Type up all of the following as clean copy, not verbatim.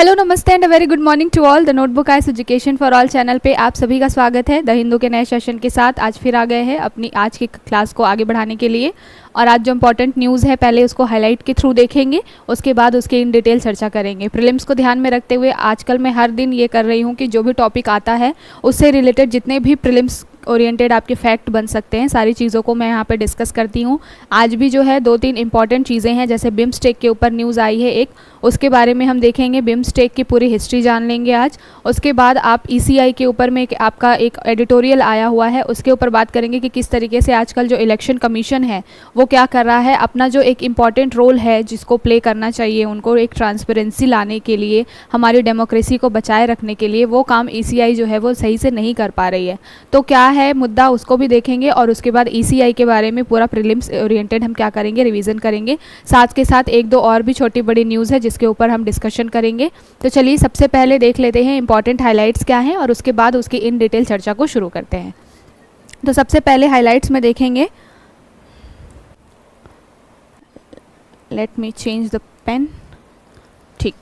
Hello नमस्ते and a very good morning to all. The notebook ice education for all channel पे आप सभी का स्वागत है। द हिंदू के नए सेशन के साथ आज फिर आ गए हैं अपनी आज की क्लास को आगे बढ़ाने के लिए। और आज जो इंपॉर्टेंट न्यूज़ है पहले उसको हाईलाइट के थ्रू देखेंगे, उसके बाद उसकी इन डिटेल चर्चा करेंगे। प्रीलिम्स को ध्यान में रखते हुए आजकल मैं हर दिन ये कर रही हूँ कि जो भी टॉपिक आता है उससे रिलेटेड जितने भी प्रीलिम्स ओरिएंटेड आपके फैक्ट बन सकते हैं सारी चीज़ों को मैं यहाँ पे डिस्कस करती हूँ। आज भी जो है 2-3 इंपॉर्टेंट चीज़ें हैं, जैसे बिम्स्टेक के ऊपर न्यूज़ आई है एक, उसके बारे में हम देखेंगे। बिम्स्टेक की पूरी हिस्ट्री जान लेंगे आज। उसके बाद आप ईसीआई के ऊपर में आपका एक एडिटोरियल आया हुआ है, उसके ऊपर बात करेंगे कि किस तरीके से आजकल जो इलेक्शन कमीशन है वो क्या कर रहा है, अपना जो एक इम्पॉर्टेंट रोल है जिसको प्ले करना चाहिए उनको एक ट्रांसपेरेंसी लाने के लिए, हमारी डेमोक्रेसी को बचाए रखने के लिए, वो काम ईसीआई जो है वो सही से नहीं कर पा रही है। तो क्या है मुद्दा उसको भी देखेंगे और उसके बाद ईसीआई के बारे में पूरा प्रीलिम्स ओरिएंटेड हम क्या करेंगे, रिवीजन करेंगे। साथ के साथ एक दो और भी छोटी बड़ी न्यूज़ है जिसके ऊपर हम डिस्कशन करेंगे। तो चलिए सबसे पहले देख लेते हैं इंपॉर्टेंट हाइलाइट्स क्या हैं और उसके बाद उसकी इन डिटेल चर्चा को शुरू करते हैं। तो सबसे पहले हाइलाइट्स में देखेंगे, let me change the pen. ठीक,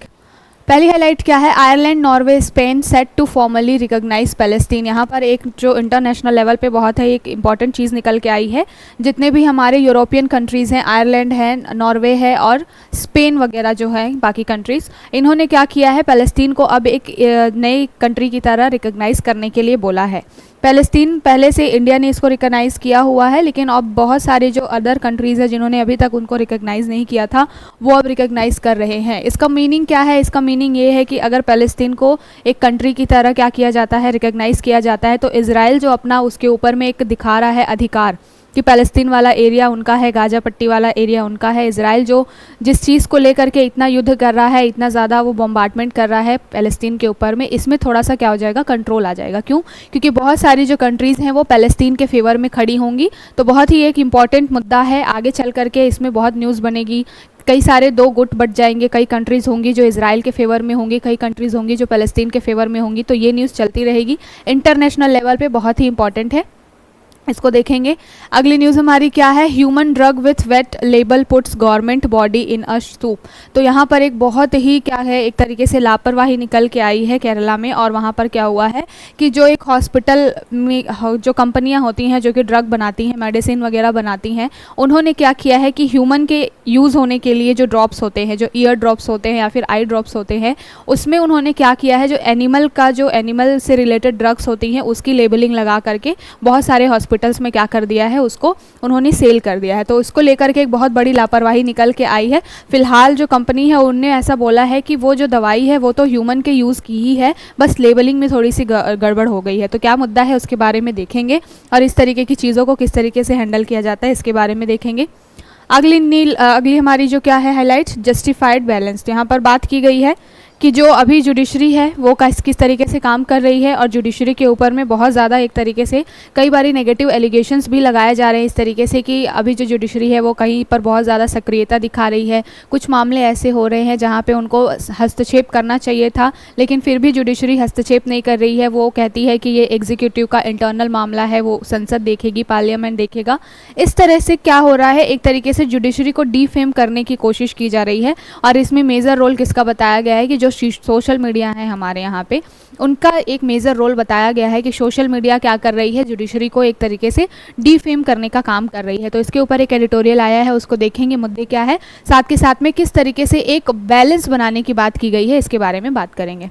पहली हाईलाइट क्या है, Ireland, Norway, Spain set to formally recognise Palestine. यहाँ पर एक जो इंटरनेशनल लेवल पे बहुत है एक इंपॉर्टेंट चीज़ निकल के आई है। जितने भी हमारे यूरोपियन कंट्रीज़ हैं, आयरलैंड है, नॉर्वे है और स्पेन वगैरह जो है बाकी कंट्रीज़, इन्होंने क्या किया है, पैलेस्टीन को अब एक नई कंट्री की तरह रिकॉग्नाइज करने के लिए बोला है। पैलेस्टीन पहले से इंडिया ने इसको रिकॉग्नाइज़ किया हुआ है, लेकिन अब बहुत सारे जो अदर कंट्रीज़ हैं जिन्होंने अभी तक उनको रिकॉग्नाइज़ नहीं किया था वो अब रिकॉग्नाइज़ कर रहे हैं। इसका मीनिंग क्या है, इसका मीनिंग ये है कि अगर पैलेस्टीन को एक कंट्री की तरह क्या किया जाता है, रिकॉग्नाइज़ किया जाता है, तो इजराइल जो अपना उसके ऊपर में एक दिखा रहा है अधिकार कि पैलेस्तीन वाला एरिया उनका है, गाजा पट्टी वाला एरिया उनका है। इजराइल जो जिस चीज़ को लेकर के इतना युद्ध कर रहा है, इतना ज़्यादा वो बम्बार्डमेंट कर रहा है पैलेस्तीन के ऊपर में, इसमें थोड़ा सा क्या हो जाएगा, कंट्रोल आ जाएगा। क्यों? क्योंकि बहुत सारी जो कंट्रीज़ हैं वो पैलेस्तीन के फेवर में खड़ी होंगी। तो बहुत ही एक इम्पॉर्टेंट मुद्दा है, आगे चल करके इसमें बहुत न्यूज़ बनेगी। कई सारे दो गुट बट जाएंगे, कई कंट्रीज़ होंगी जो इजराइल के फेवर में होंगी, कई कंट्रीज़ होंगी जो पैलेस्तीन के फेवर में होंगी। तो ये न्यूज़ चलती रहेगी, इंटरनेशनल लेवल पे बहुत ही इंपॉर्टेंट है, इसको देखेंगे। अगली न्यूज़ हमारी क्या है, human drug with wet label puts government body in a stupa. तो यहाँ पर एक बहुत ही क्या है, एक तरीके से लापरवाही निकल के आई है केरला में। और वहाँ पर क्या हुआ है कि जो एक हॉस्पिटल में जो कंपनियाँ होती हैं जो कि ड्रग बनाती हैं, मेडिसिन वगैरह बनाती हैं, उन्होंने क्या किया है कि ह्यूमन के यूज़ होने के लिए जो ड्रॉप्स होते हैं, जो ईयर ड्रॉप्स होते हैं या फिर आई ड्रॉप्स होते हैं, उसमें उन्होंने क्या किया है, जो एनिमल का जो एनिमल से रिलेटेड ड्रग्स होती हैं उसकी लेबलिंग लगा करके बहुत सारे हॉस्पिटल्स में क्या कर दिया है, उसको उन्होंने सेल कर दिया है। तो इसको लेकर के एक बहुत बड़ी लापरवाही निकल के आई है। फिलहाल जो कंपनी है उनने ऐसा बोला है कि वो जो दवाई है वो तो ह्यूमन के यूज़ की ही है, बस लेबलिंग में थोड़ी सी गड़बड़ हो गई है। तो क्या मुद्दा है उसके बारे में देखेंगे और इस तरीके की चीज़ों को किस तरीके से हैंडल किया जाता है इसके बारे में देखेंगे। अगली हमारी जो क्या है हाईलाइट्स, जस्टिफाइड बैलेंस। यहाँ पर बात की गई है कि जो अभी जुडिशरी है वो किस तरीके से काम कर रही है और जुडिशरी के ऊपर में बहुत ज़्यादा एक तरीके से कई बारी नेगेटिव एलिगेशंस भी लगाए जा रहे हैं इस तरीके से कि अभी जो जुडिशरी है वो कहीं पर बहुत ज़्यादा सक्रियता दिखा रही है। कुछ मामले ऐसे हो रहे हैं जहाँ पे उनको हस्तक्षेप करना चाहिए था लेकिन फिर भी जुडिशरी हस्तक्षेप नहीं कर रही है। वो कहती है कि ये एग्जीक्यूटिव का इंटरनल मामला है, वो संसद देखेगी, पार्लियामेंट देखेगा। इस तरह से क्या हो रहा है, एक तरीके से जुडिशरी को डीफेम करने की कोशिश की जा रही है। और इसमें मेजर रोल किसका बताया गया है कि जो सोशल मीडिया है हमारे यहाँ पे, उनका एक मेजर रोल बताया गया है कि सोशल मीडिया क्या कर रही है, जुडिशरी को एक तरीके से डीफेम करने का काम कर रही है। तो इसके ऊपर एक एडिटोरियल आया है, उसको देखेंगे, मुद्दे क्या है, साथ के साथ में किस तरीके से एक बैलेंस बनाने की बात की गई है इसके बारे में बात करेंगे।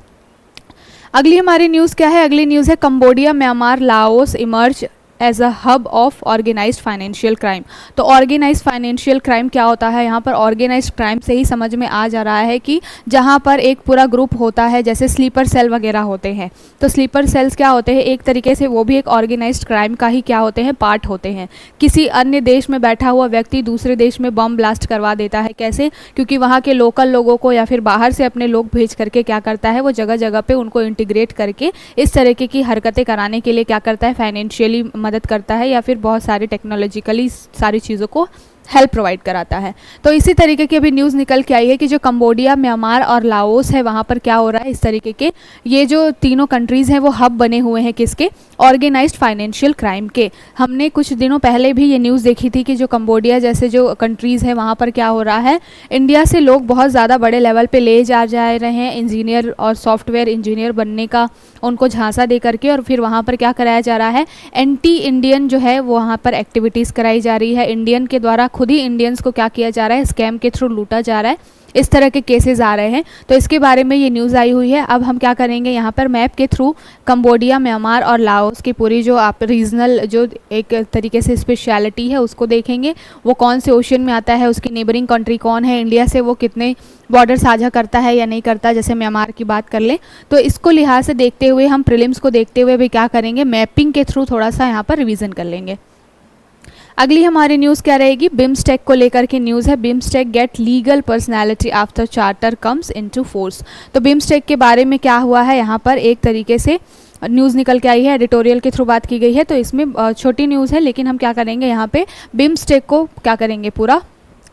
अगली हमारी न्यूज़ क्या है, अगली न्यूज़ है Cambodia, Myanmar, Laos emerge as a hub of organised financial crime. तो ऑर्गेनाइज्ड फाइनेंशियल क्राइम क्या होता है, यहाँ पर ऑर्गेनाइज्ड क्राइम से ही समझ में आ जा रहा है कि जहाँ पर एक पूरा ग्रुप होता है, जैसे स्लीपर सेल वगैरह होते हैं। तो स्लीपर सेल्स क्या होते हैं, एक तरीके से वो भी एक ऑर्गेनाइज्ड क्राइम का ही क्या होते हैं, पार्ट होते हैं। किसी अन्य देश में बैठा हुआ व्यक्ति दूसरे देश में बम ब्लास्ट करवा देता है, कैसे, क्योंकि वहाँ के लोकल लोगों को या फिर बाहर से अपने लोग भेज करके क्या करता है, वो जगह जगह पे उनको इंटीग्रेट करके इस तरीके की हरकतें कराने के लिए क्या करता है, फाइनेंशियली मदद करता है या फिर बहुत सारी टेक्नोलॉजिकली सारी चीज़ों को हेल्प प्रोवाइड कराता है। तो इसी तरीके की अभी न्यूज़ निकल के आई है कि जो कंबोडिया, म्यांमार और लाओस है वहाँ पर क्या हो रहा है, इस तरीके के ये जो तीनों कंट्रीज़ हैं वो हब बने हुए हैं किसके, ऑर्गेनाइज्ड फाइनेंशियल क्राइम के। हमने कुछ दिनों पहले भी ये न्यूज़ देखी थी कि जो कंबोडिया जैसे जो कंट्रीज़ हैं वहाँ पर क्या हो रहा है, इंडिया से लोग बहुत ज़्यादा बड़े लेवल पे ले जा रहे हैं इंजीनियर और सॉफ्टवेयर इंजीनियर बनने का उनको झांसा दे करके, और फिर वहाँ पर क्या कराया जा रहा है, एंटी इंडियन जो है वो वहाँ पर एक्टिविटीज़ कराई जा रही है। इंडियन के द्वारा खुद ही इंडियंस को क्या किया जा रहा है, स्कैम के थ्रू लूटा जा रहा है। इस तरह के केसेस आ रहे हैं, तो इसके बारे में ये न्यूज़ आई हुई है। अब हम क्या करेंगे, यहाँ पर मैप के थ्रू कंबोडिया, म्यांमार और लाओस की पूरी जो आप रीजनल जो एक तरीके से स्पेशलिटी है उसको देखेंगे। वो कौन से ओशन में आता है, उसकी नेबरिंग कंट्री कौन है, इंडिया से वो कितने बॉर्डर साझा करता है या नहीं करता, जैसे म्यांमार की बात कर ले। तो इसको लिहाज से देखते हुए हम प्रीलिम्स को देखते हुए भी क्या करेंगे, मैपिंग के थ्रू थोड़ा सा यहाँ पर रिवीजन कर लेंगे। अगली हमारी न्यूज़ क्या रहेगी, बिम्स्टेक को लेकर के न्यूज़ है। BIMSTEC get legal personality after charter comes into force. तो बिम्स्टेक के बारे में क्या हुआ है, यहाँ पर एक तरीके से न्यूज़ निकल के आई है, एडिटोरियल के थ्रू बात की गई है। तो इसमें छोटी न्यूज़ है, लेकिन हम क्या करेंगे यहाँ पे बिम्स्टेक को क्या करेंगे, पूरा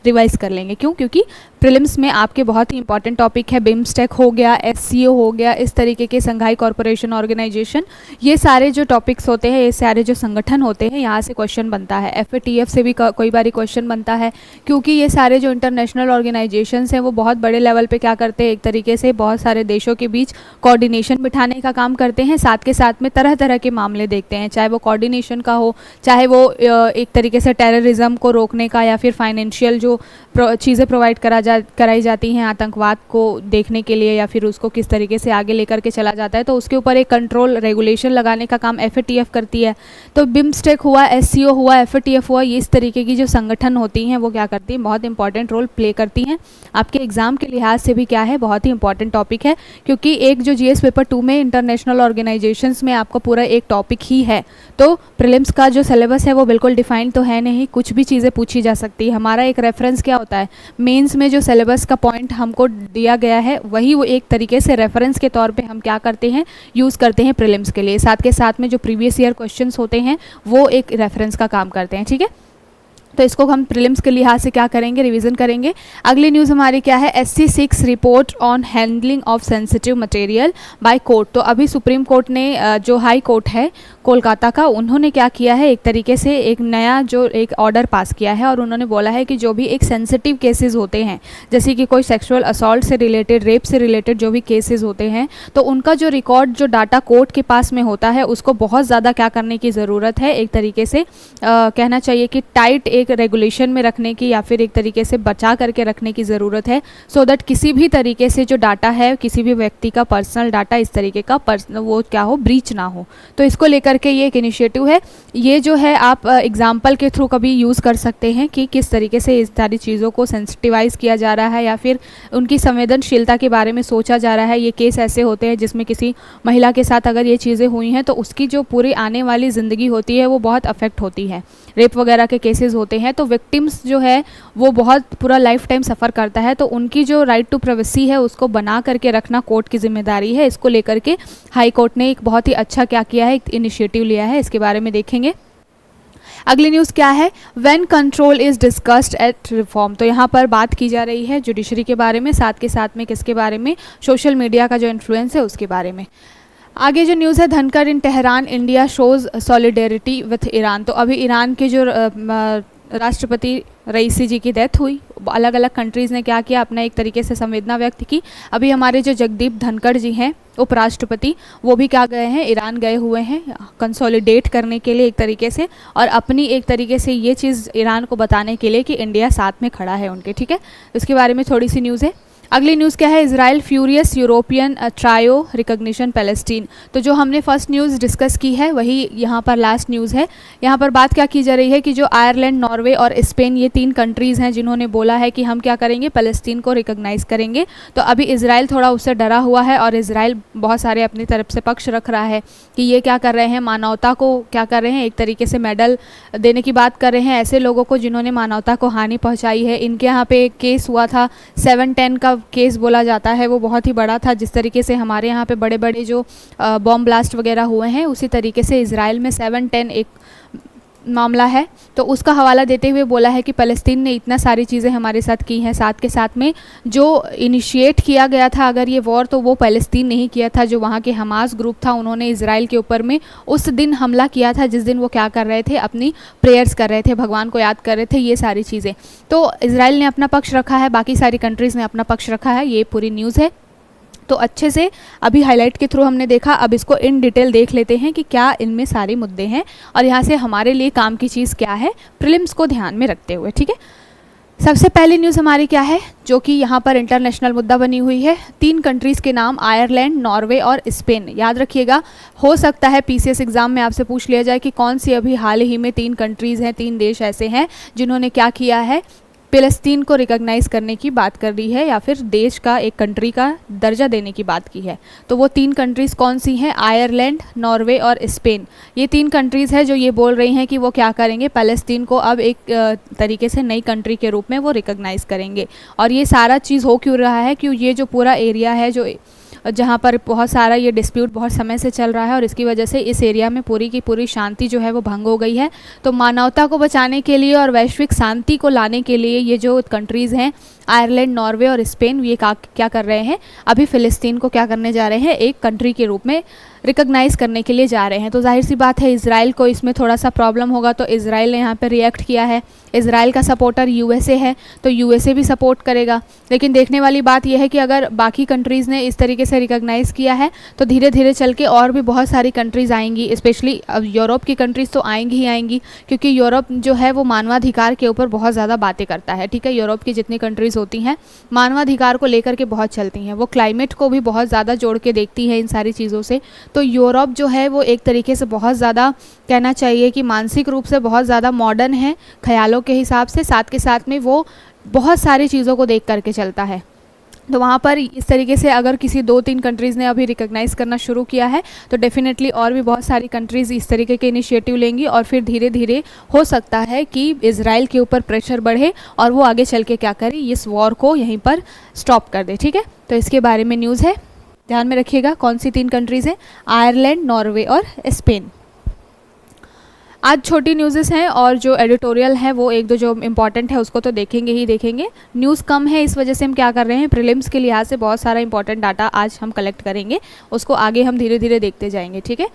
रिवाइज कर लेंगे। क्यों? क्योंकि प्रीलिम्स में आपके बहुत ही इंपॉर्टेंट टॉपिक है। बिम्स्टेक हो गया, एससीओ हो गया, इस तरीके के संघाई कॉरपोरेशन ऑर्गेनाइजेशन, ये सारे जो टॉपिक्स होते हैं, ये सारे जो संगठन होते हैं, यहाँ से क्वेश्चन बनता है। एफएटीएफ से भी कोई बारी क्वेश्चन बनता है, क्योंकि ये सारे जो इंटरनेशनल ऑर्गेनाइजेशंस हैं वो बहुत बड़े लेवल पे क्या करते हैं, एक तरीके से बहुत सारे देशों के बीच कोऑर्डिनेशन बिठाने का काम करते हैं। साथ के साथ में तरह तरह के मामले देखते हैं, चाहे वो कोऑर्डिनेशन का हो, चाहे वो एक तरीके से टेररिज्म को रोकने का, या फिर फाइनेंशियल जो चीज़ें प्रोवाइड कराई जाती हैं आतंकवाद को देखने के लिए, या फिर उसको किस तरीके से आगे लेकर के चला जाता है, तो उसके ऊपर एक कंट्रोल रेगुलेशन लगाने का काम एफएटीएफ करती है। तो बिम्स्टेक हुआ, एससीओ हुआ, एफएटीएफ हुआ, ये इस तरीके की जो संगठन होती हैं वो क्या करती हैं, बहुत इंपॉर्टेंट रोल प्ले करती हैं। आपके एग्जाम के लिहाज से भी क्या है, बहुत ही इंपॉर्टेंट टॉपिक है, क्योंकि एक जो जीएस पेपर 2 में इंटरनेशनल ऑर्गेनाइजेशंस में आपका पूरा एक टॉपिक ही है। तो प्रीलिम्स का जो सिलेबस है वो बिल्कुल डिफाइंड तो है नहीं, कुछ भी चीज़ें पूछी जा सकती है। हमारा एक रेफरेंस क्या होता है, मेंस में जो सिलेबस का पॉइंट हमको दिया गया है वही वो एक तरीके से रेफरेंस के तौर पे हम क्या करते हैं, यूज़ करते हैं प्रीलिम्स के लिए। साथ के साथ में जो प्रीवियस ईयर क्वेश्चंस होते हैं वो एक रेफरेंस का काम करते हैं, ठीक है। तो इसको हम प्रीलिम्स के लिहाज से क्या करेंगे, रिवीजन करेंगे। अगली न्यूज़ हमारी क्या है, SC6 report on handling of sensitive material by court. तो अभी सुप्रीम कोर्ट ने जो हाई कोर्ट है कोलकाता का, उन्होंने क्या किया है, एक तरीके से एक नया जो एक ऑर्डर पास किया है, और उन्होंने बोला है कि जो भी एक सेंसिटिव केसेस होते हैं, जैसे कि कोई सेक्सुअल असॉल्ट से रिलेटेड, रेप से रिलेटेड जो भी केसेस होते हैं, तो उनका जो रिकॉर्ड, जो डाटा कोर्ट के पास में होता है, उसको बहुत ज़्यादा क्या करने की ज़रूरत है, एक तरीके से कहना चाहिए कि टाइट एक रेगुलेशन में रखने की, या फिर एक तरीके से बचा करके रखने की ज़रूरत है, सो दैट किसी भी तरीके से जो डाटा है, किसी भी व्यक्ति का पर्सनल डाटा इस तरीके का वो क्या हो, ब्रीच ना हो। तो इसको लेकर के ये एक इनिशिएटिव है। ये जो है आप एग्जाम्पल के थ्रू कभी यूज़ कर सकते हैं कि किस तरीके से इस सारी चीज़ों को सेंसिटिवाइज़ किया जा रहा है, या फिर उनकी संवेदनशीलता के बारे में सोचा जा रहा है। ये केस ऐसे होते हैं जिसमें किसी महिला के साथ अगर ये चीज़ें हुई हैं तो उसकी जो पूरी आने वाली ज़िंदगी होती है वो बहुत अफेक्ट होती है। रेप वगैरह के केसेस होते हैं तो विक्टिम्स जो है वो बहुत पूरा लाइफ टाइम सफ़र करता है, तो उनकी जो राइट टू प्राइवेसी है उसको बना करके रखना कोर्ट की जिम्मेदारी है। इसको लेकर के हाई कोर्ट ने एक बहुत ही अच्छा क्या किया है, एक इनिशिएटिव लिया है, इसके बारे में देखेंगे। अगली न्यूज़ क्या है, when control is discussed at reform. तो यहाँ पर बात की जा रही है जुडिशरी के बारे में, साथ के साथ में किसके बारे में, सोशल मीडिया का जो इन्फ्लुएंस है उसके बारे में। आगे जो न्यूज़ है, Dhankhar in Tehran, India shows solidarity with Iran. तो अभी ईरान के जो राष्ट्रपति रईसी जी की डेथ हुई, अलग अलग कंट्रीज़ ने क्या किया, अपना एक तरीके से संवेदना व्यक्त की। अभी हमारे जो जगदीप धनखड़ जी हैं उपराष्ट्रपति, वो भी क्या गए हैं, ईरान गए हुए हैं कंसोलिडेट करने के लिए एक तरीके से, और अपनी एक तरीके से ये चीज़ ईरान को बताने के लिए कि इंडिया साथ में खड़ा है उनके, ठीक है। इसके बारे में थोड़ी सी न्यूज़ है। अगली न्यूज़ क्या है, Israel furious European trio recognition Palestine. तो जो हमने फर्स्ट न्यूज़ डिस्कस की है वही यहाँ पर लास्ट न्यूज़ है। यहाँ पर बात क्या की जा रही है कि जो आयरलैंड, नॉर्वे और स्पेन, ये 3 कंट्रीज़ हैं जिन्होंने बोला है कि हम क्या करेंगे, पैलेस्टीन को रिकॉग्नाइज़ करेंगे। तो अभी इजराइल थोड़ा उससे डरा हुआ है, और इजराइल बहुत सारे अपनी तरफ से पक्ष रख रहा है कि ये क्या कर रहे हैं, मानवता को क्या कर रहे हैं, एक तरीके से मेडल देने की बात कर रहे हैं ऐसे लोगों को जिन्होंने मानवता को हानि पहुँचाई है। इनके यहाँ पे एक केस हुआ था 710 का केस बोला जाता है, वो बहुत ही बड़ा था। जिस तरीके से हमारे यहाँ पे बड़े बड़े जो बॉम्ब ब्लास्ट वगैरह हुए हैं, उसी तरीके से इजराइल में 710 एक मामला है, तो उसका हवाला देते हुए बोला है कि फ़लस्तीन ने इतना सारी चीज़ें हमारे साथ की हैं, साथ के साथ में जो इनिशिएट किया गया था अगर ये वॉर, तो वो फ़लस्तीन ने ही किया था। जो वहाँ के हमास ग्रुप था उन्होंने इजराइल के ऊपर में उस दिन हमला किया था, जिस दिन वो क्या कर रहे थे, अपनी प्रेयर्स कर रहे थे, भगवान को याद कर रहे थे, ये सारी चीज़ें। तो इजराइल ने अपना पक्ष रखा है, बाकी सारी कंट्रीज़ ने अपना पक्ष रखा है, ये पूरी न्यूज़ है। तो अच्छे से अभी हाईलाइट के थ्रू हमने देखा, अब इसको इन डिटेल देख लेते हैं कि क्या इनमें सारे मुद्दे हैं और यहाँ से हमारे लिए काम की चीज़ क्या है, प्रीलिम्स को ध्यान में रखते हुए। ठीक है, सबसे पहली न्यूज़ हमारी क्या है, जो कि यहाँ पर इंटरनेशनल मुद्दा बनी हुई है। 3 कंट्रीज़ के नाम आयरलैंड, नॉर्वे और स्पेन। याद रखिएगा, हो सकता है पीसीएस एग्जाम में आपसे पूछ लिया जाए कि कौन सी अभी हाल ही में 3 कंट्रीज़ हैं, 3 देश ऐसे हैं जिन्होंने क्या किया है, फ़लस्तीन को रिकॉग्नाइज़ करने की बात कर रही है या फिर देश का, एक कंट्री का दर्जा देने की बात की है। तो वो 3 कंट्रीज़ कौन सी हैं? आयरलैंड, नॉर्वे और स्पेन। ये 3 कंट्रीज़ है जो ये बोल रही हैं कि वो क्या करेंगे, फ़लस्तीन को अब एक तरीके से नई कंट्री के रूप में वो रिकॉग्नाइज़ करेंगे। और ये सारा चीज़ हो क्यों रहा है, क्यों ये जो पूरा एरिया है जो जहाँ पर बहुत सारा ये डिस्प्यूट बहुत समय से चल रहा है और इसकी वजह से इस एरिया में पूरी की पूरी शांति जो है वो भंग हो गई है। तो मानवता को बचाने के लिए और वैश्विक शांति को लाने के लिए ये जो कंट्रीज़ हैं आयरलैंड, नॉर्वे और स्पेन, ये क्या कर रहे हैं, अभी फ़लस्तीन को क्या करने जा रहे हैं, एक कंट्री के रूप में रिकॉग्नाइज़ करने के लिए जा रहे हैं। तो जाहिर सी बात है इजराइल को इसमें थोड़ा सा प्रॉब्लम होगा, तो इजराइल ने यहाँ पे रिएक्ट किया है। इजराइल का सपोर्टर यूएसए है, तो यूएसए भी सपोर्ट करेगा। लेकिन देखने वाली बात यह है कि अगर बाकी कंट्रीज़ ने इस तरीके से रिकॉग्नाइज़ किया है तो धीरे धीरे चल के और भी बहुत सारी कंट्रीज़ आएंगी, स्पेशली अब यूरोप की कंट्रीज़ तो आएंगी ही आएंगी, क्योंकि यूरोप जो है वो मानवाधिकार के ऊपर बहुत ज़्यादा बातें करता है। ठीक है, यूरोप की जितनी कंट्रीज़ होती हैं मानवाधिकार को लेकर के बहुत चलती हैं, वो क्लाइमेट को भी बहुत ज़्यादा जोड़ के देखती है इन सारी चीज़ों से। तो यूरोप जो है वो एक तरीके से बहुत ज़्यादा कहना चाहिए कि मानसिक रूप से बहुत ज़्यादा मॉडर्न है ख्यालों के हिसाब से, साथ के साथ में वो बहुत सारी चीज़ों को देख करके चलता है। तो वहाँ पर इस तरीके से अगर किसी 2-3 कंट्रीज़ ने अभी रिकॉग्नाइज़ करना शुरू किया है तो डेफिनेटली और भी बहुत सारी कंट्रीज़ इस तरीके के इनिशिएटिव लेंगी और फिर धीरे धीरे हो सकता है कि इजराइल के ऊपर प्रेशर बढ़े और वो आगे चल के क्या करे, इस वॉर को यहीं पर स्टॉप कर दे। ठीक है, तो इसके बारे में न्यूज़ है, ध्यान में रखिएगा। कौन सी 3 कंट्रीज़ हैं? आयरलैंड, नॉर्वे और स्पेन। आज छोटी न्यूज़ेस हैं और जो एडिटोरियल है वो 1-2 जो इम्पॉर्टेंट है उसको तो देखेंगे ही देखेंगे। न्यूज़ कम है, इस वजह से हम क्या कर रहे हैं, प्रीलिम्स के लिहाज से बहुत सारा इंपॉर्टेंट डाटा आज हम कलेक्ट करेंगे, उसको आगे हम धीरे धीरे देखते जाएंगे। ठीक है,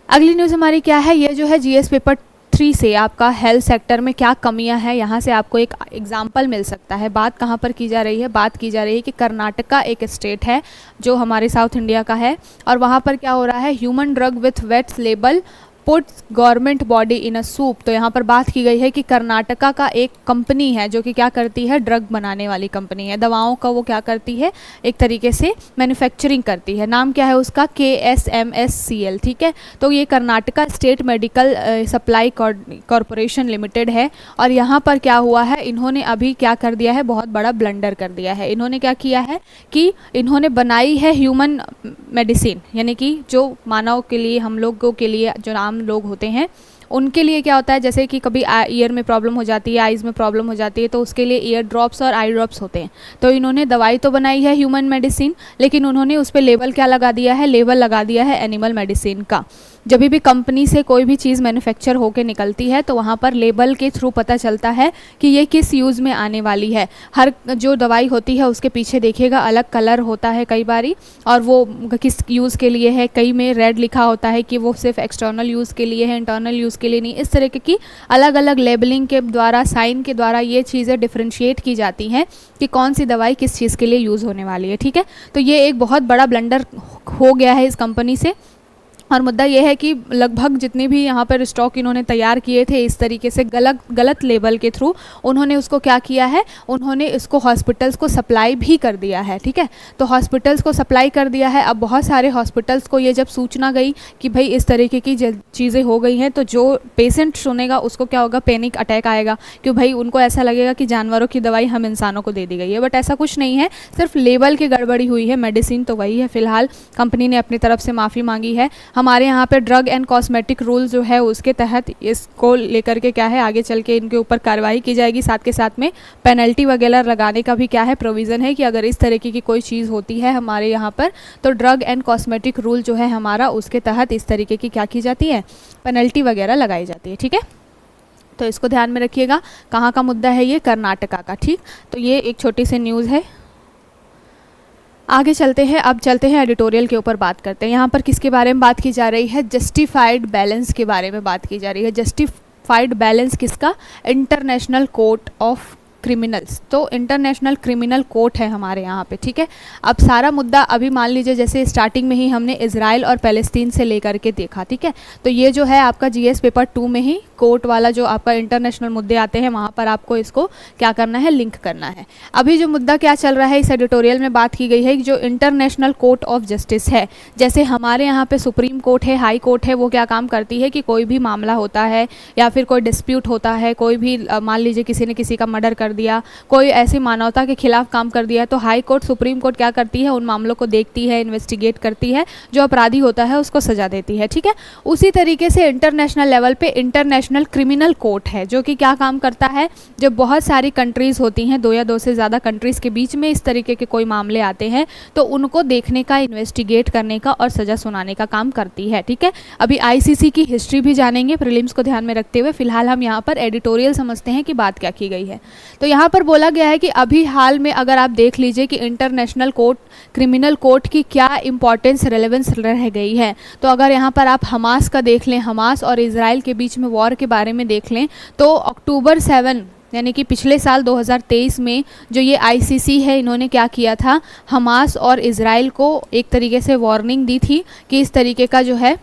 अगली न्यूज़ हमारी क्या है, ये जो है जीएस पेपर 3 से आपका हेल्थ सेक्टर में क्या कमियां हैं, यहाँ से आपको एक एग्जाम्पल मिल सकता है। बात कहाँ पर की जा रही है, बात की जा रही है कि कर्नाटका एक स्टेट है जो हमारे साउथ इंडिया का है और वहाँ पर क्या हो रहा है, human drug with vets label puts government body in a soup. तो यहाँ पर बात की गई है कि कर्नाटका का एक कंपनी है जो कि क्या करती है, ड्रग बनाने वाली कंपनी है, दवाओं का वो क्या करती है, एक तरीके से मैन्युफैक्चरिंग करती है। नाम क्या है उसका, KSMSCL। ठीक है, तो ये Karnataka state medical supply corporation limited है और यहाँ पर क्या हुआ है, इन्होंने अभी क्या कर दिया है, बहुत बड़ा ब्लंडर कर दिया है। इन्होंने क्या किया है कि इन्होंने बनाई है ह्यूमन मेडिसिन, यानी कि जो मानव के लिए, हम लोगों के लिए, जो आम लोग होते हैं उनके लिए क्या होता है, जैसे कि कभी ईयर में प्रॉब्लम हो जाती है, आइज़ में प्रॉब्लम हो जाती है, तो उसके लिए ईयर ड्रॉप्स और आई ड्रॉप्स होते हैं। तो इन्होंने दवाई तो बनाई है ह्यूमन मेडिसिन, लेकिन उन्होंने उस पर लेबल क्या लगा दिया है, लेबल लगा दिया है एनिमल मेडिसिन का। जब भी कंपनी से कोई भी चीज़ मैन्युफैक्चर होके निकलती है तो वहाँ पर लेबल के थ्रू पता चलता है कि ये किस यूज़ में आने वाली है। हर जो दवाई होती है उसके पीछे देखिएगा अलग कलर होता है कई बारी, और वो किस यूज़ के लिए है, कई में रेड लिखा होता है कि वो सिर्फ एक्सटर्नल यूज़ के लिए है, इंटरनल यूज़ के लिए नहीं। इस तरह की अलग अलग लेबलिंग के द्वारा, साइन के द्वारा ये चीज़ें डिफ्रेंशिएट की जाती हैं कि कौन सी दवाई किस चीज़ के लिए यूज़ होने वाली है। ठीक है, तो ये एक बहुत बड़ा ब्लंडर हो गया है इस कंपनी से। और मुद्दा ये है कि लगभग जितने भी यहाँ पर स्टॉक इन्होंने तैयार किए थे इस तरीके से गलत लेबल के थ्रू, उन्होंने उसको क्या किया है, उन्होंने इसको हॉस्पिटल्स को सप्लाई भी कर दिया है। ठीक है, तो हॉस्पिटल्स को सप्लाई कर दिया है। अब बहुत सारे हॉस्पिटल्स को ये जब सूचना गई कि भाई इस तरीके की चीज़ें हो गई हैं, तो जो पेशेंट सुनेगा उसको क्या होगा, पैनिक अटैक आएगा, क्यों भाई उनको ऐसा लगेगा कि जानवरों की दवाई हम इंसानों को दे दी गई है। बट ऐसा कुछ नहीं है, सिर्फ लेबल की गड़बड़ी हुई है, मेडिसिन तो वही है। फिलहाल कंपनी ने अपनी तरफ से माफ़ी मांगी है। हमारे यहाँ पे ड्रग एंड कॉस्मेटिक रूल जो है उसके तहत इसको लेकर के क्या है, आगे चल के इनके ऊपर कार्रवाई की जाएगी। साथ के साथ में पेनल्टी वगैरह लगाने का भी क्या है, प्रोविज़न है कि अगर इस तरीके की कोई चीज़ होती है हमारे यहाँ पर तो ड्रग एंड कॉस्मेटिक रूल जो है हमारा, उसके तहत इस तरीके की क्या की जाती है, पेनल्टी वगैरह लगाई जाती है। ठीक है, तो इसको ध्यान में रखिएगा। कहाँ का मुद्दा है ये? कर्नाटका का। ठीक, तो ये एक छोटी सी न्यूज़ है। आगे चलते हैं, अब चलते हैं एडिटोरियल के ऊपर बात करते हैं। यहाँ पर किसके बारे में बात की जा रही है? जस्टिफाइड बैलेंस के बारे में बात की जा रही है। जस्टिफाइड बैलेंस किसका? International court of criminals. तो इंटरनेशनल क्रिमिनल कोर्ट है हमारे यहाँ पे। ठीक है, अब सारा मुद्दा अभी मान लीजिए जैसे स्टार्टिंग में ही हमने इजराइल और पैलेस्तीन से लेकर के देखा। ठीक है, तो ये जो है आपका जीएस पेपर 2 में ही कोर्ट वाला जो आपका इंटरनेशनल मुद्दे आते हैं वहाँ पर आपको इसको क्या करना है? लिंक करना है। अभी जो मुद्दा क्या चल रहा है इस एडिटोरियल में बात की गई है कि जो इंटरनेशनल कोर्ट ऑफ जस्टिस है, जैसे हमारे यहाँ पे सुप्रीम कोर्ट है, हाई कोर्ट है, वो क्या काम करती है कि कोई भी मामला होता है या फिर कोई डिस्प्यूट होता है, कोई भी मान लीजिए किसी ने किसी का मर्डर कर दिया, कोई ऐसी मानवता के खिलाफ काम कर दिया, तो हाई कोर्ट सुप्रीम कोर्ट क्या करती है? उन मामलों को देखती है, इन्वेस्टिगेट करती है, जो अपराधी होता है उसको सजा देती है। ठीक है, उसी तरीके से इंटरनेशनल लेवल पे इंटरनेशनल क्रिमिनल कोर्ट है जो कि क्या काम करता है? जब बहुत सारी कंट्रीज़ होती हैं, 2 या 2 से ज़्यादा कंट्रीज़ के बीच में इस तरीके के कोई मामले आते हैं तो उनको देखने का, इन्वेस्टिगेट करने का और सज़ा सुनाने का काम करती है। ठीक है, अभी आईसीसी की हिस्ट्री भी जानेंगे प्रीलिम्स को ध्यान में रखते हुए। फिलहाल हम यहाँ पर एडिटोरियल समझते हैं कि बात क्या की गई है। तो यहाँ पर बोला गया है कि अभी हाल में अगर आप देख लीजिए कि इंटरनेशनल कोर्ट, क्रिमिनल कोर्ट की क्या इंपॉर्टेंस, रेलेवेंस रह गई है। तो अगर यहाँ पर आप हमास का देख लें, हमास और इजराइल के बीच में वॉर के बारे में देख लें, तो अक्टूबर 7 यानी कि पिछले साल 2023 में जो ये आईसीसी है, इन्होंने क्या किया था? हमास और इजराइल को एक तरीके से वार्निंग दी थी कि इस तरीके का जो है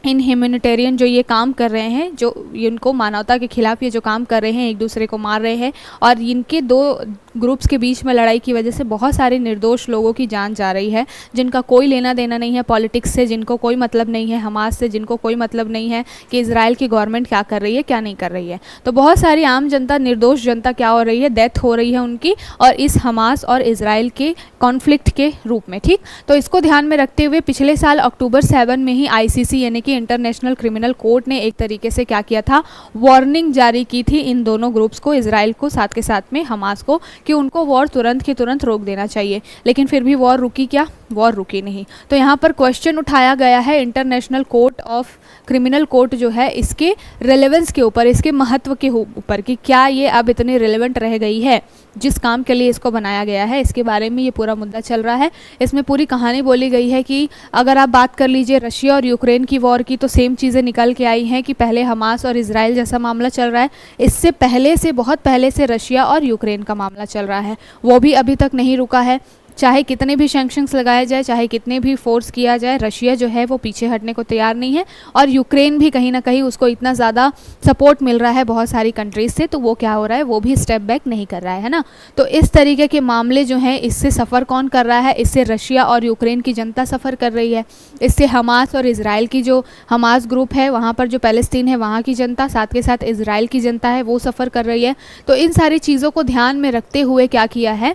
इन ह्यूमैनिटेरियन जो ये काम कर रहे हैं, जो इनको मानवता के खिलाफ ये जो काम कर रहे हैं, एक दूसरे को मार रहे हैं और इनके 2 ग्रुप्स के बीच में लड़ाई की वजह से बहुत सारे निर्दोष लोगों की जान जा रही है, जिनका कोई लेना देना नहीं है पॉलिटिक्स से, जिनको कोई मतलब नहीं है हमास से, जिनको कोई मतलब नहीं है कि इजराइल की गवर्नमेंट क्या कर रही है, क्या नहीं कर रही है। तो बहुत सारी आम जनता, निर्दोष जनता क्या हो रही है? डेथ हो रही है उनकी, और इस हमास और इजराइल के कॉन्फ्लिक्ट के रूप में। ठीक, तो इसको ध्यान में रखते हुए पिछले साल अक्टूबर 7 में ही आईसीसी यानी कि इंटरनेशनल क्रिमिनल कोर्ट ने एक तरीके से क्या किया था? वार्निंग जारी की थी इन दोनों ग्रुप्स को, इजराइल को साथ के साथ में हमास को, कि उनको वॉर तुरंत की तुरंत रोक देना चाहिए। लेकिन फिर भी वॉर रुकी क्या? वॉर रुकी नहीं। तो यहाँ पर क्वेश्चन उठाया गया है international court of criminal court जो है इसके रेलेवेंस के ऊपर, इसके महत्व के ऊपर, कि क्या ये अब इतनी रेलेवेंट रह गई है जिस काम के लिए इसको बनाया गया है। इसके बारे में ये पूरा मुद्दा चल रहा है। इसमें पूरी कहानी बोली गई है कि अगर आप बात कर लीजिए रशिया और यूक्रेन की वॉर की, तो सेम चीज़ें निकल के आई हैं कि पहले हमास और इजराइल जैसा मामला चल रहा है, इससे पहले से, बहुत पहले से रशिया और यूक्रेन का मामला चल रहा है, वो भी अभी तक नहीं रुका है। चाहे कितने भी सैंक्शंस लगाए जाए, चाहे कितने भी फोर्स किया जाए, रशिया जो है वो पीछे हटने को तैयार नहीं है, और यूक्रेन भी कहीं ना कहीं उसको इतना ज़्यादा सपोर्ट मिल रहा है बहुत सारी कंट्रीज से, तो वो क्या हो रहा है? वो भी स्टेप बैक नहीं कर रहा है ना। तो इस तरीके के मामले जो हैं, इससे सफ़र कौन कर रहा है? इससे रशिया और यूक्रेन की जनता सफ़र कर रही है, इससे हमास और इजराइल की, जो हमास ग्रुप है वहाँ पर जो पैलेस्तीन है वहाँ की जनता, साथ के साथ इजराइल की जनता है, वो सफ़र कर रही है। तो इन सारी चीज़ों को ध्यान में रखते हुए क्या किया है?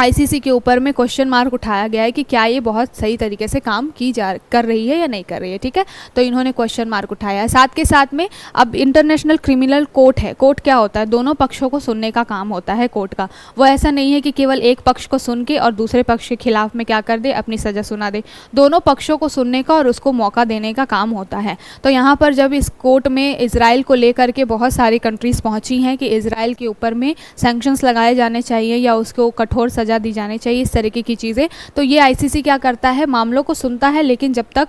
आईसीसी के ऊपर में क्वेश्चन मार्क उठाया गया है कि क्या ये बहुत सही तरीके से काम कर रही है या नहीं कर रही है। ठीक है, तो इन्होंने क्वेश्चन मार्क उठाया है। साथ के साथ में अब इंटरनेशनल क्रिमिनल कोर्ट है, कोर्ट क्या होता है? दोनों पक्षों को सुनने का काम होता है कोर्ट का। वो ऐसा नहीं है कि केवल एक पक्ष को सुन के और दूसरे पक्ष के खिलाफ में क्या कर दे? अपनी सज़ा सुना दे। दोनों पक्षों को सुनने का और उसको मौका देने का काम होता है। तो यहाँ पर जब इस कोर्ट में इजराइल को लेकर के बहुत सारी कंट्रीज़ पहुँची हैं कि इजराइल के ऊपर में सैंक्शंस लगाए जाने चाहिए या उसको कठोर सज़ा दी जानी चाहिए, इस तरीके की चीज़ें, तो ये आईसीसी क्या करता है? मामलों को सुनता है, लेकिन जब तक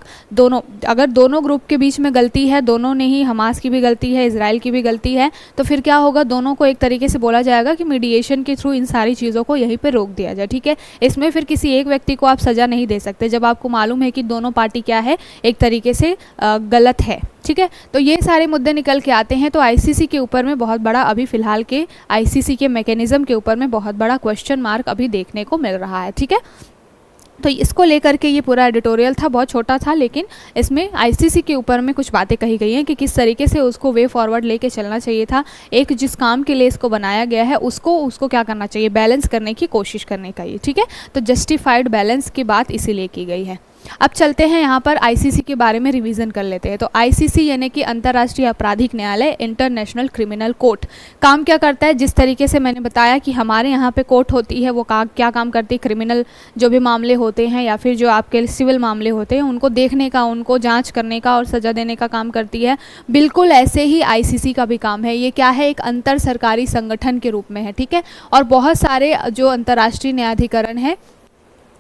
अगर दोनों ग्रुप के बीच में गलती है, दोनों ने ही, हमास की भी गलती है, इजराइल की भी गलती है, तो फिर क्या होगा? दोनों को एक तरीके से बोला जाएगा कि मीडिएशन के थ्रू इन सारी चीज़ों को यहीं पर रोक दिया जाए। ठीक है, इसमें फिर किसी एक व्यक्ति को आप सज़ा नहीं दे सकते जब आपको मालूम है कि दोनों पार्टी क्या है, एक तरीके से गलत है। ठीक है, तो ये सारे मुद्दे निकल के आते हैं। तो आईसीसी के ऊपर में बहुत बड़ा, अभी फिलहाल के आईसीसी के मैकेनिज्म के ऊपर में बहुत बड़ा क्वेश्चन मार्क अभी देखने को मिल रहा है। ठीक है, तो इसको लेकर के ये पूरा एडिटोरियल था, बहुत छोटा था, लेकिन इसमें आईसीसी के ऊपर में कुछ बातें कही गई हैं कि किस तरीके से उसको वे फॉरवर्ड लेके चलना चाहिए था। एक जिस काम के लिए इसको बनाया गया है उसको क्या करना चाहिए? बैलेंस करने की कोशिश करने का ये। ठीक है, तो जस्टिफाइड बैलेंस की बात इसीलिए की गई है। अब चलते हैं यहाँ पर आईसीसी के बारे में रिवीजन कर लेते हैं। तो आईसीसी यानी कि अंतर्राष्ट्रीय आपराधिक न्यायालय, इंटरनेशनल क्रिमिनल कोर्ट, काम क्या करता है, जिस तरीके से मैंने बताया कि हमारे यहाँ पे कोर्ट होती है वो क्या काम करती है, क्रिमिनल जो भी मामले होते हैं या फिर जो आपके सिविल मामले होते हैं उनको देखने का, उनको जांच करने का और सज़ा देने का काम करती है। बिल्कुल ऐसे ही आईसीसी का भी काम है। ये क्या है, एक अंतर सरकारी संगठन के रूप में है, ठीक है। और बहुत सारे जो अंतर्राष्ट्रीय न्यायाधिकरण है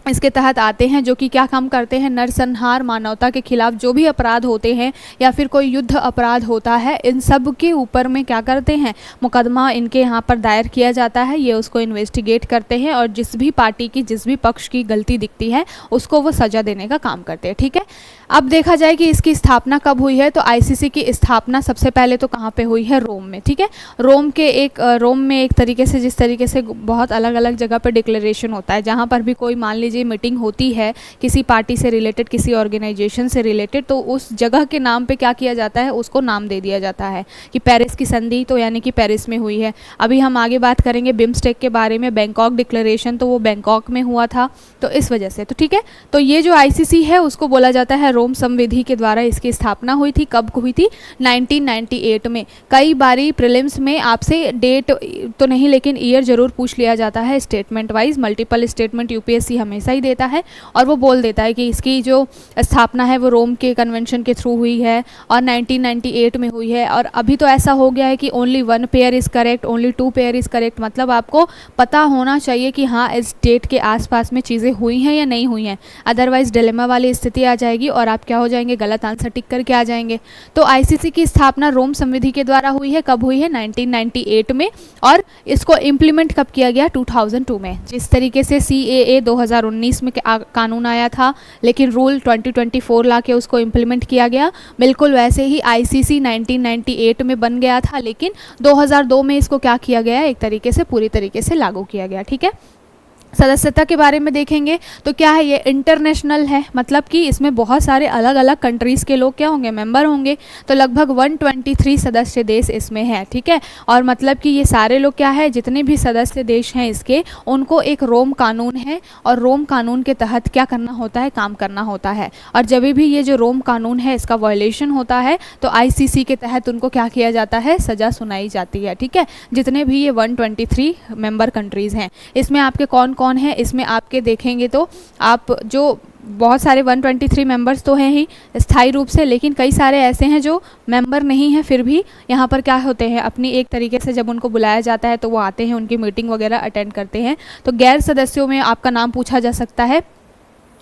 इसके तहत आते हैं, जो कि क्या काम करते हैं, नरसंहार, मानवता के खिलाफ जो भी अपराध होते हैं या फिर कोई युद्ध अपराध होता है, इन सब के ऊपर में क्या करते हैं, मुकदमा इनके यहाँ पर दायर किया जाता है। ये उसको इन्वेस्टिगेट करते हैं और जिस भी पार्टी की, जिस भी पक्ष की गलती दिखती है उसको वो सज़ा देने का काम करते हैं, ठीक है। अब देखा जाए कि इसकी स्थापना कब हुई है, तो आईसीसी की स्थापना सबसे पहले तो कहाँ पे हुई है, रोम में, ठीक है। रोम में एक तरीके से, जिस तरीके से बहुत अलग अलग जगह पे डिक्लेरेशन होता है, जहाँ पर भी कोई मान लीजिए मीटिंग होती है किसी पार्टी से रिलेटेड, किसी ऑर्गेनाइजेशन से रिलेटेड, तो उस जगह के नाम पे क्या किया जाता है, उसको नाम दे दिया जाता है कि पेरिस की संधि तो यानी कि पेरिस में हुई है। अभी हम आगे बात करेंगे बिम्स्टेक के बारे में, बैंकॉक डिक्लेरेशन तो वो बैंकॉक में हुआ था, तो इस वजह से, तो ठीक है। तो ये जो आईसीसी है उसको बोला जाता है रोम संविधि के द्वारा इसकी स्थापना हुई थी। कब हुई थी, 1998 में। कई बारी प्रीलिम्स में आपसे डेट तो नहीं लेकिन ईयर जरूर पूछ लिया जाता है statement wise. Multiple statement UPSC हमेशा ही देता है और वो बोल देता है कि इसकी जो स्थापना है वो रोम के कन्वेंशन के थ्रू हुई है और 1998 में हुई है। और अभी तो ऐसा हो गया है कि only 1 pair is correct, only 2 pair is correct, मतलब आपको पता होना चाहिए कि हाँ इस डेट के आसपास में चीज़ें हुई हैं या नहीं हुई हैं, अदरवाइज डिलेमा वाली स्थिति आ जाएगी और आप क्या हो जाएंगे, गलत आंसर टिक करके आ जाएंगे। तो आईसीसी की स्थापना रोम संविधि के द्वारा हुई है। कब हुई है, 1998 में। और इसको इम्प्लीमेंट कब किया गया, 2002 में। जिस तरीके से CAA 2019 में कानून आया था लेकिन रूल 2024 ला के उसको इम्प्लीमेंट किया गया, बिल्कुल वैसे ही आईसीसी 1998 में बन गया था लेकिन 2002 में इसको क्या किया गया, एक तरीके से पूरी तरीके से लागू किया गया, ठीक है। सदस्यता के बारे में देखेंगे तो क्या है, ये इंटरनेशनल है, मतलब कि इसमें बहुत सारे अलग अलग कंट्रीज़ के लोग क्या होंगे, मेंबर होंगे। तो लगभग 123 सदस्य देश इसमें है, ठीक है। और मतलब कि ये सारे लोग क्या है, जितने भी सदस्य देश हैं इसके, उनको एक रोम कानून है और रोम कानून के तहत क्या करना होता है, काम करना होता है। और जब भी ये जो रोम कानून है इसका वायलेशन होता है तो आईसीसी के तहत उनको क्या किया जाता है, सज़ा सुनाई जाती है, ठीक है। जितने भी ये 123 मेंबर कंट्रीज़ हैं, इसमें आपके कौन कौन है, इसमें आपके देखेंगे तो आप जो बहुत सारे 123 मेंबर्स तो हैं ही स्थायी रूप से, लेकिन कई सारे ऐसे हैं जो मेंबर नहीं हैं, फिर भी यहाँ पर क्या होते हैं, अपनी एक तरीके से जब उनको बुलाया जाता है तो वो आते हैं, उनकी मीटिंग वगैरह अटेंड करते हैं। तो गैर सदस्यों में आपका नाम पूछा जा सकता है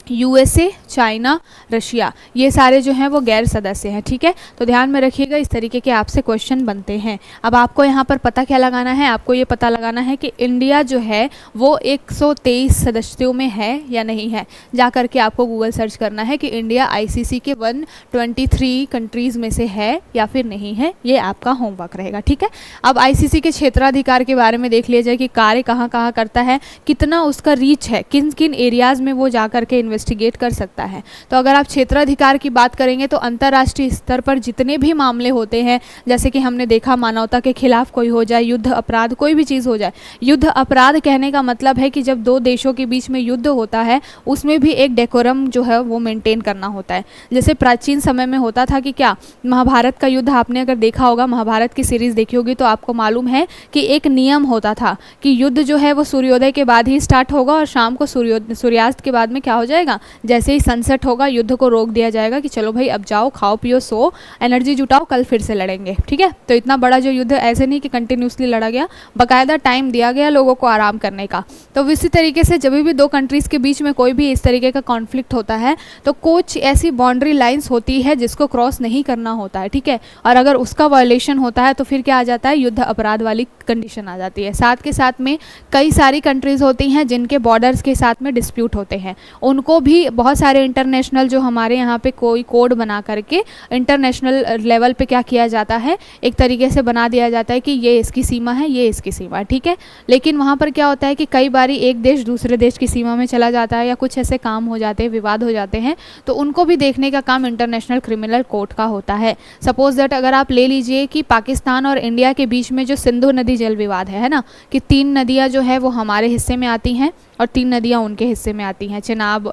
USA, चाइना, रशिया, ये सारे जो हैं वो गैर सदस्य हैं, ठीक है। तो ध्यान में रखिएगा, इस तरीके के आपसे क्वेश्चन बनते हैं। अब आपको यहाँ पर पता क्या लगाना है, आपको ये पता लगाना है कि इंडिया जो है वो 123 सदस्यों में है या नहीं है। जा करके आपको गूगल सर्च करना है कि इंडिया आईसीसी के 123 कंट्रीज़ में से है या फिर नहीं है, ये आपका होमवर्क रहेगा, ठीक है। अब आईसीसी के क्षेत्राधिकार के बारे में देख लिया जाए कि कार्य कहाँ कहाँ करता है, कितना उसका रीच है, किन किन एरियाज़ में वो जा करके इन्वेस्टिगेट कर सकता है। तो अगर आप क्षेत्राधिकार की बात करेंगे तो अंतर्राष्ट्रीय स्तर पर जितने भी मामले होते हैं, जैसे कि हमने देखा मानवता के खिलाफ कोई हो जाए, युद्ध अपराध, कोई भी चीज़ हो जाए। युद्ध अपराध कहने का मतलब है कि जब दो देशों के बीच में युद्ध होता है उसमें भी एक डेकोरम जो है वो मेंटेन करना होता है। जैसे प्राचीन समय में होता था कि क्या, महाभारत का युद्ध आपने अगर देखा होगा, महाभारत की सीरीज़ देखी होगी तो आपको मालूम है कि एक नियम होता था कि युद्ध जो है वो सूर्योदय के बाद ही स्टार्ट होगा और शाम को सूर्यास्त के बाद में क्या हो जाएगा, जैसे ही सनसेट होगा युद्ध को रोक दिया जाएगा कि चलो भाई अब जाओ, खाओ पियो, सो, एनर्जी जुटाओ, कल फिर से लड़ेंगे, ठीक है। तो इतना बड़ा जो युद्ध ऐसे नहीं कि कंटिन्यूसली लड़ा गया, बाकायदा टाइम दिया गया लोगों को आराम करने का। तो इसी तरीके से जब भी दो कंट्रीज़ के बीच में कोई भी इस तरीके का कॉन्फ्लिक्ट होता है तो कुछ ऐसी बाउंड्री लाइन्स होती है जिसको क्रॉस नहीं करना होता है, ठीक है। और अगर उसका वायलेशन होता है तो फिर क्या आ जाता है, युद्ध अपराध वाली कंडीशन आ जाती है। साथ के साथ में कई सारी कंट्रीज़ होती हैं जिनके बॉर्डर्स के साथ में डिस्प्यूट होते हैं, उनको भी बहुत सारे इंटरनेशनल जो हमारे यहाँ पे कोई कोड बना करके इंटरनेशनल लेवल पे क्या किया जाता है, एक तरीके से बना दिया जाता है कि ये इसकी सीमा है, ये इसकी सीमा है, ठीक है। लेकिन वहाँ पर क्या होता है कि कई बारी एक देश दूसरे देश की सीमा में चला जाता है या कुछ ऐसे काम हो जाते हैं, विवाद हो जाते हैं, तो उनको भी देखने का काम इंटरनेशनल क्रिमिनल कोर्ट का होता है। सपोज दैट अगर आप ले लीजिए कि पाकिस्तान और इंडिया के बीच में जो सिंधु नदी जल विवाद है ना, कि 3 नदियाँ जो है वो हमारे हिस्से में आती हैं और 3 नदियाँ उनके हिस्से में आती हैं,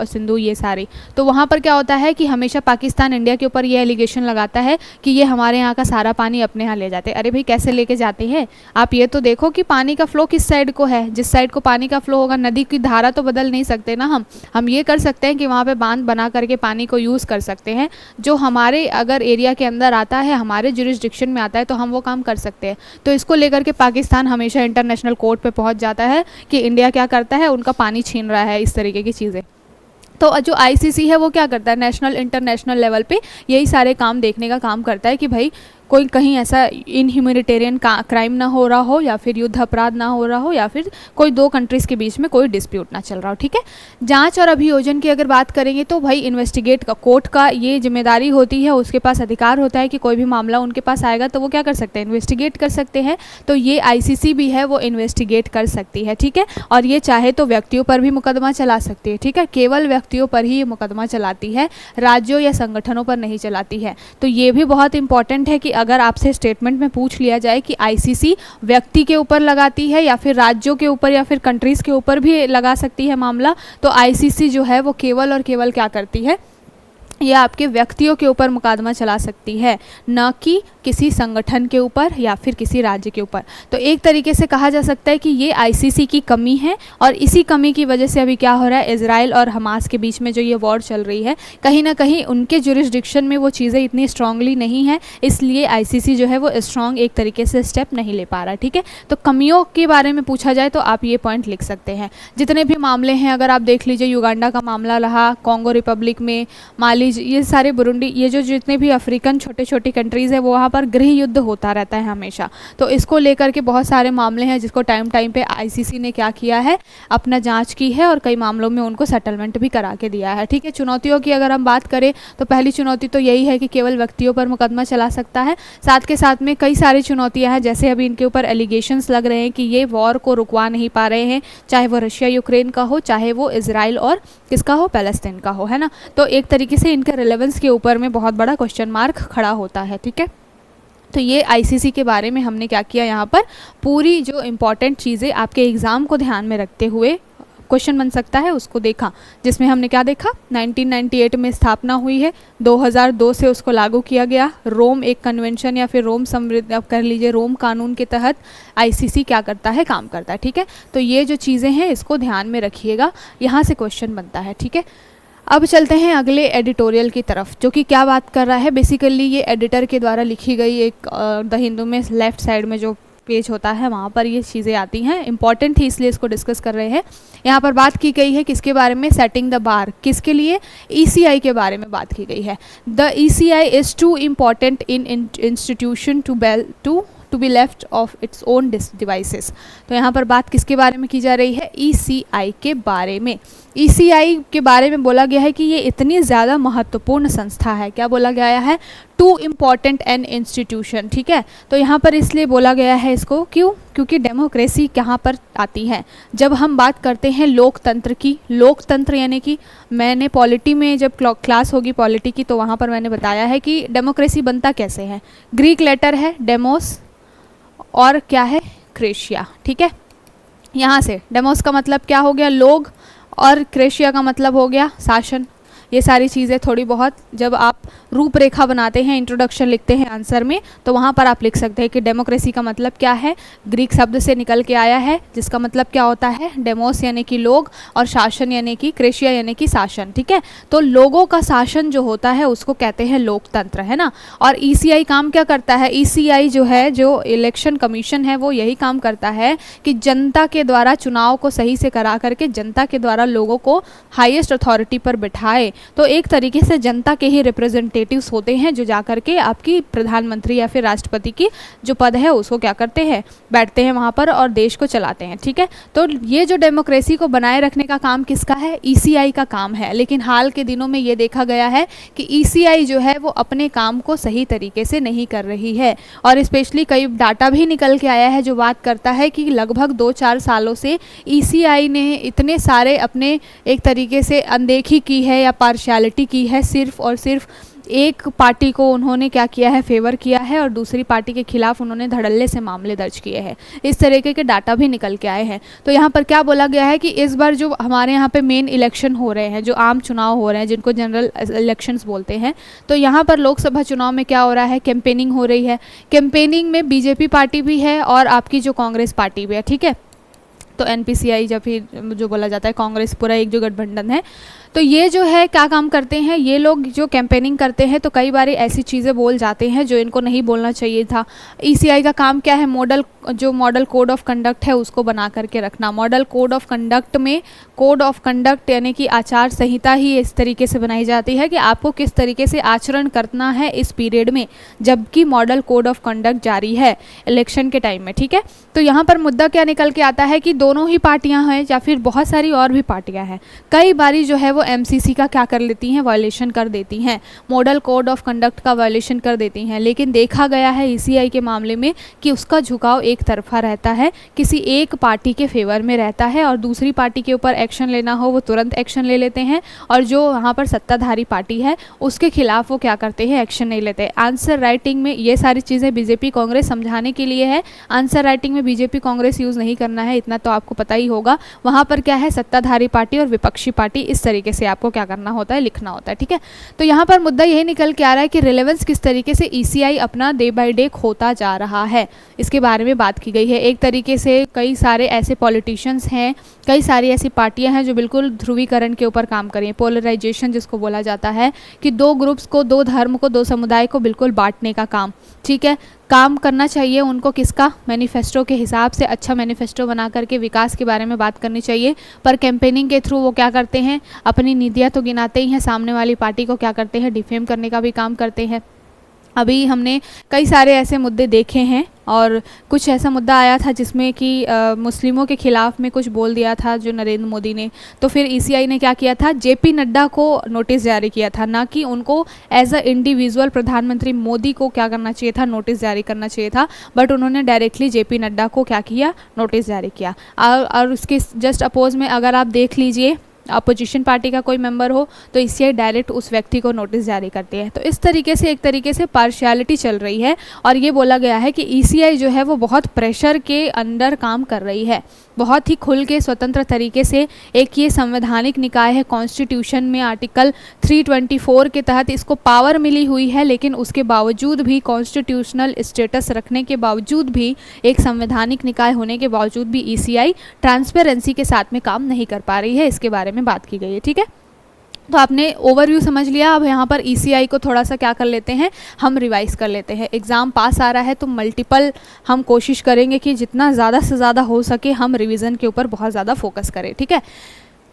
और सिंधु, ये सारी। तो वहाँ पर क्या होता है कि हमेशा पाकिस्तान इंडिया के ऊपर ये एलिगेशन लगाता है कि ये हमारे यहाँ का सारा पानी अपने यहाँ ले जाते हैं। अरे भाई कैसे लेके जाते हैं? आप ये तो देखो कि पानी का फ्लो किस साइड को है। जिस साइड को पानी का फ्लो होगा, नदी की धारा तो बदल नहीं सकते ना हम ये कर सकते हैं कि वहाँ पे बांध बना करके पानी को यूज़ कर सकते हैं। जो हमारे अगर एरिया के अंदर आता है, हमारे जुरिस्डिक्शन में आता है, तो हम वो काम कर सकते हैं। तो इसको लेकर के पाकिस्तान हमेशा इंटरनेशनल कोर्ट पे पहुंच जाता है कि इंडिया क्या करता है, उनका पानी छीन रहा है, इस तरीके की चीज़ें। तो जो आईसीसी है वो क्या करता है, नेशनल इंटरनेशनल लेवल पे यही सारे काम देखने का काम करता है कि भाई कोई कहीं ऐसा इनह्यूमैनिटेरियन क्राइम ना हो रहा हो, या फिर युद्ध अपराध ना हो रहा हो, या फिर कोई दो कंट्रीज़ के बीच में कोई डिस्प्यूट ना चल रहा हो। ठीक है। जांच और अभियोजन की अगर बात करेंगे तो भाई इन्वेस्टिगेट का कोर्ट का ये जिम्मेदारी होती है, उसके पास अधिकार होता है कि कोई भी मामला उनके पास आएगा तो वो क्या कर सकते हैं, इन्वेस्टिगेट कर सकते हैं। तो ये आईसीसी भी है, वो इन्वेस्टिगेट कर सकती है। ठीक है। और ये चाहे तो व्यक्तियों पर भी मुकदमा चला सकती है। ठीक है। केवल व्यक्तियों पर ही ये मुकदमा चलाती है, राज्यों या संगठनों पर नहीं चलाती है। तो ये भी बहुत इंपॉर्टेंट है कि अगर आपसे स्टेटमेंट में पूछ लिया जाए कि आईसीसी व्यक्ति के ऊपर लगाती है या फिर राज्यों के ऊपर या फिर कंट्रीज़ के ऊपर भी लगा सकती है मामला, तो आईसीसी जो है वो केवल और केवल क्या करती है, यह आपके व्यक्तियों के ऊपर मुकदमा चला सकती है, न कि किसी संगठन के ऊपर या फिर किसी राज्य के ऊपर। तो एक तरीके से कहा जा सकता है कि ये आईसीसी की कमी है, और इसी कमी की वजह से अभी क्या हो रहा है, इजराइल और हमास के बीच में जो ये वॉर चल रही है, कहीं ना कहीं उनके जुरिस्डिक्शन में वो चीज़ें इतनी स्ट्रांगली नहीं है, इसलिए आईसीसी जो है वो स्ट्रांग एक तरीके से स्टेप नहीं ले पा रहा। ठीक है। तो कमियों के बारे में पूछा जाए तो आप ये पॉइंट लिख सकते हैं। जितने भी मामले हैं, अगर आप देख लीजिए, युगांडा का मामला रहा, कॉन्गो रिपब्लिक में, माली, ये सारे बुरुंडी, ये जो जितने भी अफ्रीकन छोटे छोटी कंट्रीज़ है, वो वहाँ पर गृह युद्ध होता रहता है हमेशा। तो इसको लेकर के बहुत सारे मामले हैं जिसको टाइम टाइम पे आईसीसी ने क्या किया है, अपना जांच की है, और कई मामलों में उनको सेटलमेंट भी करा के दिया है। ठीक है। चुनौतियों की अगर हम बात करें तो पहली चुनौती तो यही है कि केवल व्यक्तियों पर मुकदमा चला सकता है। साथ के साथ में कई सारी चुनौतियाँ हैं, जैसे अभी इनके ऊपर एलिगेशंस लग रहे हैं कि ये वॉर को रुकवा नहीं पा रहे हैं, चाहे वो रशिया यूक्रेन का हो, चाहे वो इजराइल और किसका हो, पैलेस्टीन का हो, है ना। तो एक तरीके से इनके रिलेवेंस के ऊपर में बहुत बड़ा क्वेश्चन मार्क खड़ा होता है। ठीक है। तो ये आईसीसी के बारे में हमने क्या किया, यहाँ पर पूरी जो इम्पॉर्टेंट चीज़ें आपके एग्ज़ाम को ध्यान में रखते हुए क्वेश्चन बन सकता है उसको देखा, जिसमें हमने क्या देखा, 1998 में स्थापना हुई है, 2002 से उसको लागू किया गया। रोम एक कन्वेंशन या फिर रोम समृद्ध, आप कर लीजिए, रोम कानून के तहत आईसीसी क्या करता है, काम करता है। ठीक है। तो ये जो चीज़ें हैं इसको ध्यान में रखिएगा, यहाँ से क्वेश्चन बनता है। ठीक है। अब चलते हैं अगले एडिटोरियल की तरफ, जो कि क्या बात कर रहा है, बेसिकली ये एडिटर के द्वारा लिखी गई एक द हिंदू में लेफ्ट साइड में जो पेज होता है वहाँ पर ये चीज़ें आती हैं, इंपॉर्टेंट थी इसलिए इसको डिस्कस कर रहे हैं। यहाँ पर बात की गई है किसके बारे में, सेटिंग द बार, किसके लिए, ईसीआई के बारे में बात की गई है। The ECI is too important in institution to be left off its own devices. तो यहाँ पर बात किसके बारे में की जा रही है, ईसीआई के बारे में। ईसीआई के बारे में बोला गया है कि ये इतनी ज़्यादा महत्वपूर्ण संस्था है, क्या बोला गया है, टू इम्पॉर्टेंट एन इंस्टीट्यूशन। ठीक है। तो यहाँ पर इसलिए बोला गया है इसको, क्यों, क्योंकि डेमोक्रेसी कहाँ पर आती है, जब हम बात करते हैं लोकतंत्र की। लोकतंत्र यानी कि मैंने पॉलिटी में जब क्लास होगी पॉलिटी की तो वहाँ पर मैंने बताया है कि डेमोक्रेसी बनता कैसे है। ग्रीक लेटर है डेमोस और क्या है, क्रेशिया। ठीक है। यहाँ से डेमोस का मतलब क्या हो गया, लोग, और क्रेशिया का मतलब हो गया शासन। ये सारी चीज़ें थोड़ी बहुत जब आप रूपरेखा बनाते हैं, इंट्रोडक्शन लिखते हैं आंसर में, तो वहाँ पर आप लिख सकते हैं कि डेमोक्रेसी का मतलब क्या है, ग्रीक शब्द से निकल के आया है, जिसका मतलब क्या होता है, डेमोस यानी कि लोग, और शासन यानी कि क्रेशिया यानी कि शासन। ठीक है। तो लोगों का शासन जो होता है उसको कहते हैं लोकतंत्र, है ना। और ईसीआई काम क्या करता है, ईसीआई जो है, जो इलेक्शन कमीशन है, वो यही काम करता है कि जनता के द्वारा चुनाव को सही से करा करके जनता के द्वारा लोगों को हाईएस्ट अथॉरिटी पर बिठाए। तो एक तरीके से जनता के ही रिप्रेजेंटेटिव्स होते हैं जो जाकर के आपकी प्रधानमंत्री या फिर राष्ट्रपति की जो पद है उसको क्या करते हैं, बैठते हैं वहाँ पर और देश को चलाते हैं। ठीक है। तो ये जो डेमोक्रेसी को बनाए रखने का काम किसका है, ईसीआई का काम है। लेकिन हाल के दिनों में ये देखा गया है कि ईसीआई जो है वो अपने काम को सही तरीके से नहीं कर रही है, और स्पेशली कई डाटा भी निकल के आया है जो बात करता है कि लगभग 2-4 सालों से ईसीआई ने इतने सारे अपने एक तरीके से अनदेखी की है या पार्शियलिटी की है, सिर्फ और सिर्फ एक पार्टी को उन्होंने क्या किया है, फेवर किया है, और दूसरी पार्टी के खिलाफ उन्होंने धड़ल्ले से मामले दर्ज किए हैं। इस तरीके के डाटा भी निकल के आए हैं। तो यहाँ पर क्या बोला गया है कि इस बार जो हमारे यहाँ पे मेन इलेक्शन हो रहे हैं, जो आम चुनाव हो रहे हैं, जिनको जनरल इलेक्शंस बोलते हैं, तो यहाँ पर लोकसभा चुनाव में क्या हो रहा है, कैंपेनिंग हो रही है। कैंपेनिंग में बीजेपी पार्टी भी है और आपकी जो कांग्रेस पार्टी भी है, ठीक है। तो एनपीसीआई या फिर जो बोला जाता है कांग्रेस, पूरा एक जो गठबंधन है, तो ये जो है क्या काम करते हैं, ये लोग जो कैंपेनिंग करते हैं तो कई बार ऐसी चीज़ें बोल जाते हैं जो इनको नहीं बोलना चाहिए था। ईसीआई का काम क्या है, मॉडल कोड ऑफ कंडक्ट है उसको बना करके रखना। मॉडल कोड ऑफ कंडक्ट में कोड ऑफ कंडक्ट यानी कि आचार संहिता ही इस तरीके से बनाई जाती है कि आपको किस तरीके से आचरण करना है इस पीरियड में, जबकि मॉडल कोड ऑफ कंडक्ट जारी है इलेक्शन के टाइम में, ठीक है। तो यहाँ पर मुद्दा क्या निकल के आता है कि दोनों ही पार्टियाँ हैं या फिर बहुत सारी और भी पार्टियाँ हैं, कई बारी जो है वो एमसीसी का क्या कर लेती हैं, वायलेशन कर देती हैं, मॉडल कोड ऑफ कंडक्ट का वायलेशन कर देती हैं। लेकिन देखा गया है ईसीआई के मामले में कि उसका झुकाव एक तरफा रहता है, किसी एक पार्टी के फेवर में रहता है, और दूसरी पार्टी के ऊपर एक्शन लेना हो वो तुरंत एक्शन ले लेते हैं, और जो वहाँ पर सत्ताधारी पार्टी है उसके खिलाफ वो क्या करते हैं, एक्शन नहीं लेते। आंसर राइटिंग में ये सारी चीज़ें बीजेपी कांग्रेस समझाने के लिए है। आंसर राइटिंग में बीजेपी कांग्रेस यूज़ नहीं करना है, इतना तो आपको पता ही होगा। वहाँ पर क्या है, सत्ताधारी पार्टी और विपक्षी पार्टी, इस तरीके से आपको क्या करना होता है, लिखना होता है, ठीक है। तो यहाँ पर मुद्दा यही निकल के आ रहा है कि रिलेवेंस किस तरीके से ईसीआई अपना डे बाय डे खोता जा रहा है, इसके बारे में बात की गई है। एक तरीके से कई सारे ऐसे पॉलिटिशियंस हैं, कई सारी ऐसी पार्टियां हैं जो बिल्कुल ध्रुवीकरण के ऊपर काम कर रही हैं, पोलराइजेशन जिसको बोला जाता है, कि दो ग्रुप्स को, दो धर्म को, दो समुदाय को बिल्कुल बांटने का काम, ठीक है, काम करना चाहिए उनको। किसका, मैनिफेस्टो के हिसाब से अच्छा मैनिफेस्टो बना करके विकास के बारे में बात करनी चाहिए, पर कैंपेनिंग के थ्रू वो क्या करते हैं, अपनी नीतियाँ तो गिनाते ही हैं, सामने वाली पार्टी को क्या करते हैं, डिफेम करने का भी काम करते हैं। अभी हमने कई सारे ऐसे मुद्दे देखे हैं, और कुछ ऐसा मुद्दा आया था जिसमें कि मुस्लिमों के खिलाफ में कुछ बोल दिया था जो नरेंद्र मोदी ने, तो फिर ईसीआई ने क्या किया था, जेपी नड्डा को नोटिस जारी किया था, ना कि उनको एज अ इंडिविजुअल प्रधानमंत्री मोदी को क्या करना चाहिए था, नोटिस जारी करना चाहिए था, बट उन्होंने डायरेक्टली जेपी नड्डा को क्या किया, नोटिस जारी किया। और उसके जस्ट अपोज में अगर आप देख लीजिए, अपोजिशन पार्टी का कोई मेंबर हो तो ईसीआई डायरेक्ट उस व्यक्ति को नोटिस जारी करती है। तो इस तरीके से एक तरीके से पार्शियलिटी चल रही है, और ये बोला गया है कि ईसीआई जो है वो बहुत प्रेशर के अंडर काम कर रही है, बहुत ही खुल के स्वतंत्र तरीके से। एक ये संवैधानिक निकाय है, कॉन्स्टिट्यूशन में आर्टिकल 324 के तहत इसको पावर मिली हुई है, लेकिन उसके बावजूद भी, कॉन्स्टिट्यूशनल स्टेटस रखने के बावजूद भी, एक संवैधानिक निकाय होने के बावजूद भी ईसीआई ट्रांसपेरेंसी के साथ में काम नहीं कर पा रही है, इसके बारे में बात की गई है, ठीक है। तो आपने ओवरव्यू समझ लिया। अब यहाँ पर ईसीआई को थोड़ा सा क्या कर लेते हैं, हम रिवाइज कर लेते हैं। एग्ज़ाम पास आ रहा है तो मल्टीपल हम कोशिश करेंगे कि जितना ज़्यादा से ज़्यादा हो सके हम रिवीजन के ऊपर बहुत ज़्यादा फोकस करें, ठीक है।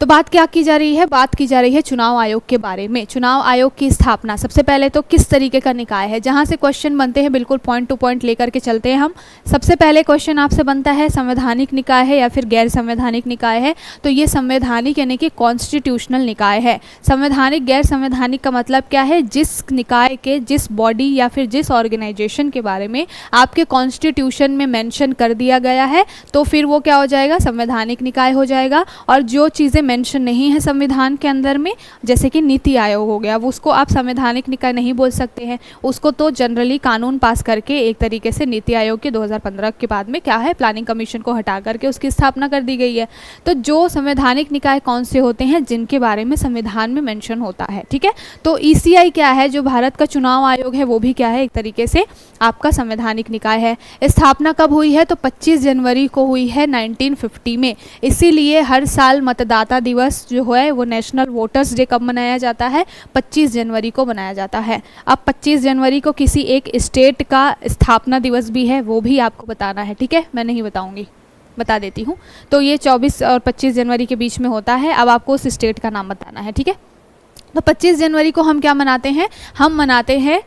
तो बात क्या की जा रही है, बात की जा रही है चुनाव आयोग के बारे में। चुनाव आयोग की स्थापना सबसे पहले तो किस तरीके का निकाय है, जहां से क्वेश्चन बनते हैं, बिल्कुल पॉइंट टू पॉइंट लेकर के चलते हैं हम। सबसे पहले क्वेश्चन आपसे बनता है, संवैधानिक निकाय है या फिर गैर संवैधानिक निकाय है। तो ये संवैधानिक यानी कि कॉन्स्टिट्यूशनल निकाय है। संवैधानिक, गैर संवैधानिक का मतलब क्या है, जिस निकाय के, जिस बॉडी या फिर जिस ऑर्गेनाइजेशन के बारे में आपके कॉन्स्टिट्यूशन में मेंशन कर दिया गया है, तो फिर वो क्या हो जाएगा, संवैधानिक निकाय हो जाएगा। और जो चीज़ें मेंशन नहीं है संविधान के अंदर में, जैसे कि नीति आयोग हो गया, वो उसको आप संवैधानिक निकाय नहीं बोल सकते हैं, उसको तो जनरली कानून पास करके एक तरीके से नीति आयोग के 2015 के बाद में क्या है, प्लानिंग कमीशन को हटा करके उसकी स्थापना कर दी गई है। तो जो संवैधानिक निकाय कौन से होते हैं, जिनके बारे में संविधान में मेंशन होता है, ठीक है। तो ईसीआई क्या है, जो भारत का चुनाव आयोग है, वो भी क्या है, एक तरीके से आपका संवैधानिक निकाय है। स्थापना कब हुई है, तो 25 जनवरी को हुई है 1950 में। इसीलिए हर साल मतदाता दिवस जो है वो नेशनल वोटर्स डे कब मनाया जाता है, 25 जनवरी को मनाया जाता है। अब 25 जनवरी को किसी एक स्टेट का स्थापना दिवस भी है, वो भी आपको बताना है, ठीक है। मैं नहीं बताऊंगी, बता देती हूँ। तो ये 24 और 25 जनवरी के बीच में होता है। अब आपको उस स्टेट का नाम बताना है, ठीक है। तो 25 जनवरी को हम क्या मनाते हैं, हम मनाते हैं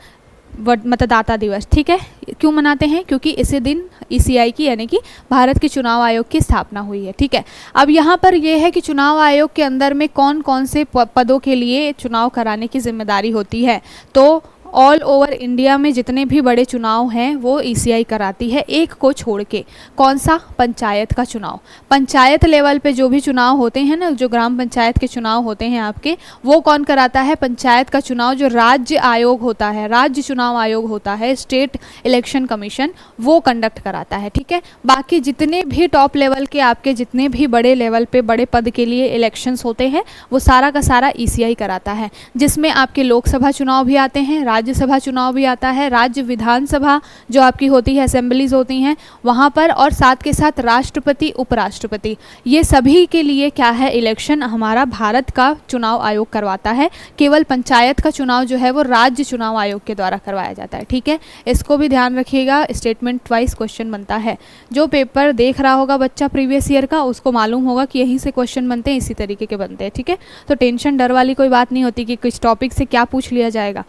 मतदाता दिवस, ठीक है। क्यों मनाते हैं, क्योंकि इसी दिन ईसीआई की यानी कि भारत के चुनाव आयोग की स्थापना हुई है, ठीक है। अब यहाँ पर यह है कि चुनाव आयोग के अंदर में कौन कौन से पदों के लिए चुनाव कराने की जिम्मेदारी होती है। तो ऑल ओवर इंडिया में जितने भी बड़े चुनाव हैं वो ईसीआई कराती है, एक को छोड़ के। कौन सा? पंचायत का चुनाव। पंचायत लेवल पे जो भी चुनाव होते हैं ना, जो ग्राम पंचायत के चुनाव होते हैं आपके, वो कौन कराता है? पंचायत का चुनाव जो राज्य आयोग होता है, राज्य चुनाव आयोग होता है, स्टेट इलेक्शन कमीशन, वो कंडक्ट कराता है। ठीक है, बाकी जितने भी टॉप लेवल के आपके जितने भी बड़े लेवल पे बड़े पद के लिए इलेक्शंस होते हैं वो सारा का सारा ईसीआई कराता है, जिसमें आपके लोकसभा चुनाव भी आते हैं, राज्यसभा चुनाव भी आता है, राज्य विधानसभा जो आपकी होती है, असेंबलीज होती हैं वहाँ पर, और साथ के साथ राष्ट्रपति, उपराष्ट्रपति, ये सभी के लिए क्या है? इलेक्शन हमारा भारत का चुनाव आयोग करवाता है। केवल पंचायत का चुनाव जो है वो राज्य चुनाव आयोग के द्वारा करवाया जाता है। ठीक है, इसको भी ध्यान रखिएगा, स्टेटमेंट वाइज क्वेश्चन बनता है। जो पेपर देख रहा होगा बच्चा प्रीवियस ईयर का, उसको मालूम होगा कि यहीं से क्वेश्चन बनते हैं, इसी तरीके के बनते हैं। ठीक है, तो टेंशन डर वाली कोई बात नहीं होती कि किस टॉपिक से क्या पूछ लिया जाएगा।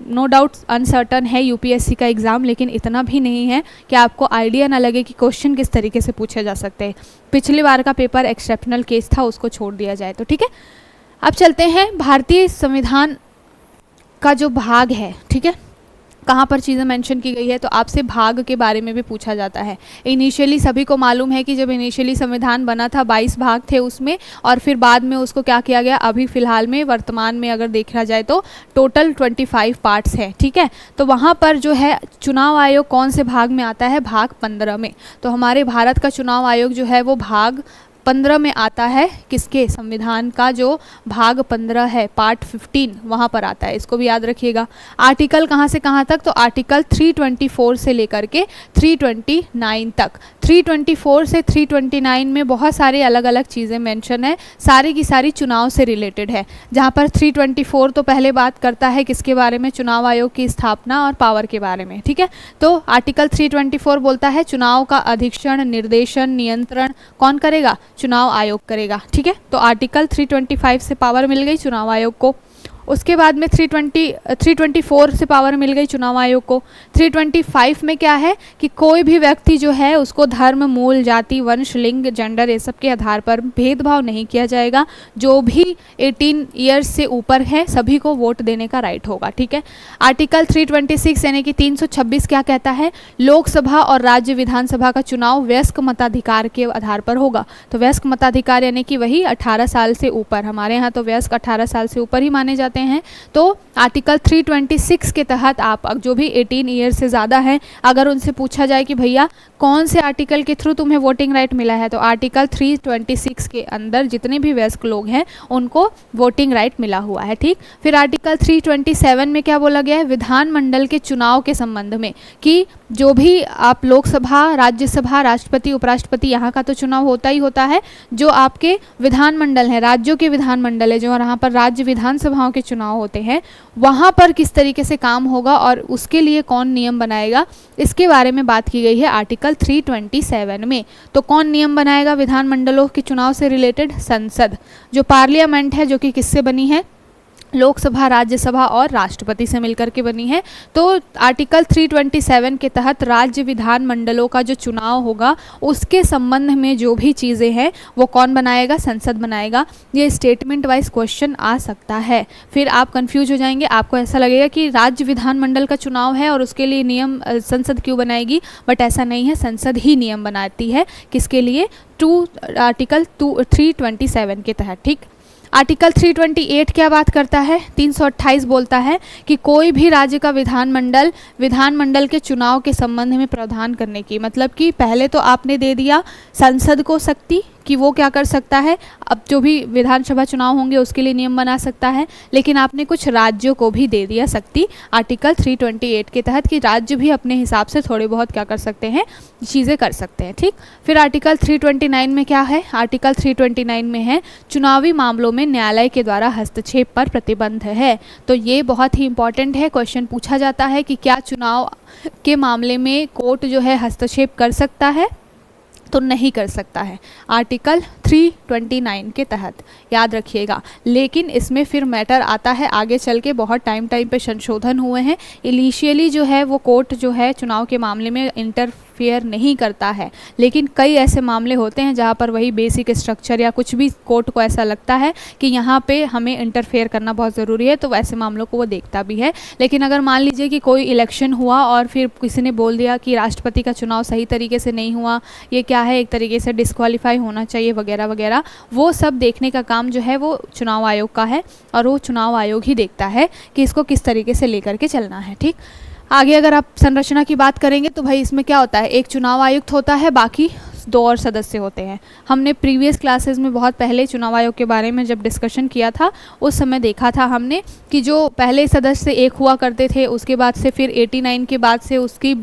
नो डाउट अनसर्टन है यूपीएससी का एग्ज़ाम, लेकिन इतना भी नहीं है कि आपको आइडिया ना लगे कि क्वेश्चन किस तरीके से पूछे जा सकते हैं। पिछली बार का पेपर एक्सेप्शनल केस था, उसको छोड़ दिया जाए तो। ठीक है, अब चलते हैं भारतीय संविधान का जो भाग है, ठीक है, कहाँ पर चीज़ें मेंशन की गई है, तो आपसे भाग के बारे में भी पूछा जाता है। इनिशियली सभी को मालूम है कि जब इनिशियली संविधान बना था 22 भाग थे उसमें, और फिर बाद में उसको क्या किया गया, अभी फ़िलहाल में वर्तमान में अगर देखा जाए तो टोटल 25 पार्ट्स हैं। ठीक है, तो वहाँ पर जो है चुनाव आयोग कौन से भाग में आता है? भाग 15 में। तो हमारे भारत का चुनाव आयोग जो है वो भाग 15 में आता है। किसके? संविधान का जो भाग 15 है, पार्ट 15, वहाँ पर आता है, इसको भी याद रखिएगा। आर्टिकल कहाँ से कहाँ तक? तो आर्टिकल 324 से लेकर के 329 तक। 324 से 329 में बहुत सारे अलग अलग चीज़ें मेंशन है, सारी की सारी चुनाव से रिलेटेड है। जहाँ पर 324 तो पहले बात करता है किसके बारे में? चुनाव आयोग की स्थापना और पावर के बारे में। ठीक है, तो आर्टिकल 324 बोलता है चुनाव का अधीक्षण, निर्देशन, नियंत्रण कौन करेगा? चुनाव आयोग करेगा। ठीक है, तो आर्टिकल 325 से पावर मिल गई चुनाव आयोग को। उसके बाद में 324 से पावर मिल गई चुनाव आयोग को। 325 में क्या है कि कोई भी व्यक्ति जो है उसको धर्म, मूल, जाति, वंश, लिंग, जेंडर ये सब के आधार पर भेदभाव नहीं किया जाएगा। जो भी 18 ईयर्स से ऊपर है सभी को वोट देने का राइट होगा। ठीक है, आर्टिकल 326 यानी कि 326 क्या कहता है? लोकसभा और राज्य विधानसभा का चुनाव वयस्क मताधिकार के आधार पर होगा। तो वयस्क मताधिकार यानी कि वही 18 साल से ऊपर, हमारे यहाँ तो वयस्क 18 साल से ऊपर ही माने जाते हैं। तो आर्टिकल 326 के तहत आप जो भी 18 ईयर से ज़्यादा हैं, अगर उनसे पूछा जाए कि भैया कौन से आर्टिकल के थ्रू तुम्हें वोटिंग राइट मिला है, तो आर्टिकल 326 के अंदर जितने भी वयस्क लोग हैं उनको वोटिंग राइट मिला हुआ है। ठीक, फिर आर्टिकल 327 में क्या बोला गया है? विधानमंडल के चुनाव के संबंध में, कि जो भी आप लोकसभा, राज्यसभा, राष्ट्रपति, उपराष्ट्रपति, यहाँ का तो चुनाव होता ही होता है। जो आपके विधानमंडल हैं, राज्यों के विधानमंडल है, जो यहाँ पर राज्य विधानसभाओं के चुनाव होते हैं, वहाँ पर किस तरीके से काम होगा और उसके लिए कौन नियम बनाएगा, इसके बारे में बात की गई है आर्टिकल 327 में। तो कौन नियम बनाएगा विधानमंडलों के चुनाव से रिलेटेड? संसद, जो पार्लियामेंट है, जो कि किससे बनी है? लोकसभा, राज्यसभा और राष्ट्रपति से मिलकर के बनी है। तो आर्टिकल 327 के तहत राज्य विधानमंडलों का जो चुनाव होगा उसके संबंध में जो भी चीज़ें हैं वो कौन बनाएगा? संसद बनाएगा। ये स्टेटमेंट वाइज क्वेश्चन आ सकता है, फिर आप कंफ्यूज हो जाएंगे, आपको ऐसा लगेगा कि राज्य विधानमंडल का चुनाव है और उसके लिए नियम संसद क्यों बनाएगी, बट ऐसा नहीं है, संसद ही नियम बनाती है। किसके लिए? आर्टिकल 327 के तहत। ठीक, आर्टिकल 328 क्या बात करता है? 328 बोलता है कि कोई भी राज्य का विधानमंडल के चुनाव के संबंध में प्रावधान करने की, मतलब कि पहले तो आपने दे दिया संसद को शक्ति कि वो क्या कर सकता है, अब जो भी विधानसभा चुनाव होंगे उसके लिए नियम बना सकता है, लेकिन आपने कुछ राज्यों को भी दे दिया शक्ति आर्टिकल 328 के तहत कि राज्य भी अपने हिसाब से थोड़े बहुत क्या कर सकते हैं, चीज़ें कर सकते हैं। ठीक, फिर आर्टिकल 329 में क्या है? आर्टिकल 329 में है चुनावी मामलों में न्यायालय के द्वारा हस्तक्षेप पर प्रतिबंध है। तो ये बहुत ही इंपॉर्टेंट है, क्वेश्चन पूछा जाता है कि क्या चुनाव के मामले में कोर्ट जो है हस्तक्षेप कर सकता है? तो नहीं कर सकता है, आर्टिकल 329 के तहत, याद रखिएगा। लेकिन इसमें फिर मैटर आता है आगे चल के, बहुत टाइम पे संशोधन हुए हैं। इनिशियली जो है वो कोर्ट जो है चुनाव के मामले में इंटरफेयर नहीं करता है। लेकिन कई ऐसे मामले होते हैं जहाँ पर वही बेसिक स्ट्रक्चर या कुछ भी कोर्ट को ऐसा लगता है कि यहाँ पे हमें इंटरफेयर करना बहुत ज़रूरी है, तो वैसे मामलों को वो देखता भी है। लेकिन अगर मान लीजिए कि कोई इलेक्शन हुआ और फिर किसी ने बोल दिया कि राष्ट्रपति का चुनाव सही तरीके से नहीं हुआ, ये क्या है, एक तरीके से डिस्क्वालीफाई होना चाहिए वगैरह वगैरह, वो सब देखने का काम जो है वो चुनाव आयोग का है, और वो चुनाव आयोग ही देखता है कि इसको किस तरीके से लेकर के चलना है। ठीक, आगे अगर आप संरचना की बात करेंगे तो भाई इसमें क्या होता है, एक चुनाव आयुक्त होता है, बाकी 2 और सदस्य होते हैं। हमने प्रीवियस क्लासेस में बहुत पहले चुनाव आयोग के बारे में जब डिस्कशन किया था उस समय देखा था हमने कि जो पहले सदस्य एक हुआ करते थे, उसके बाद से फिर 89 के बाद से उसकी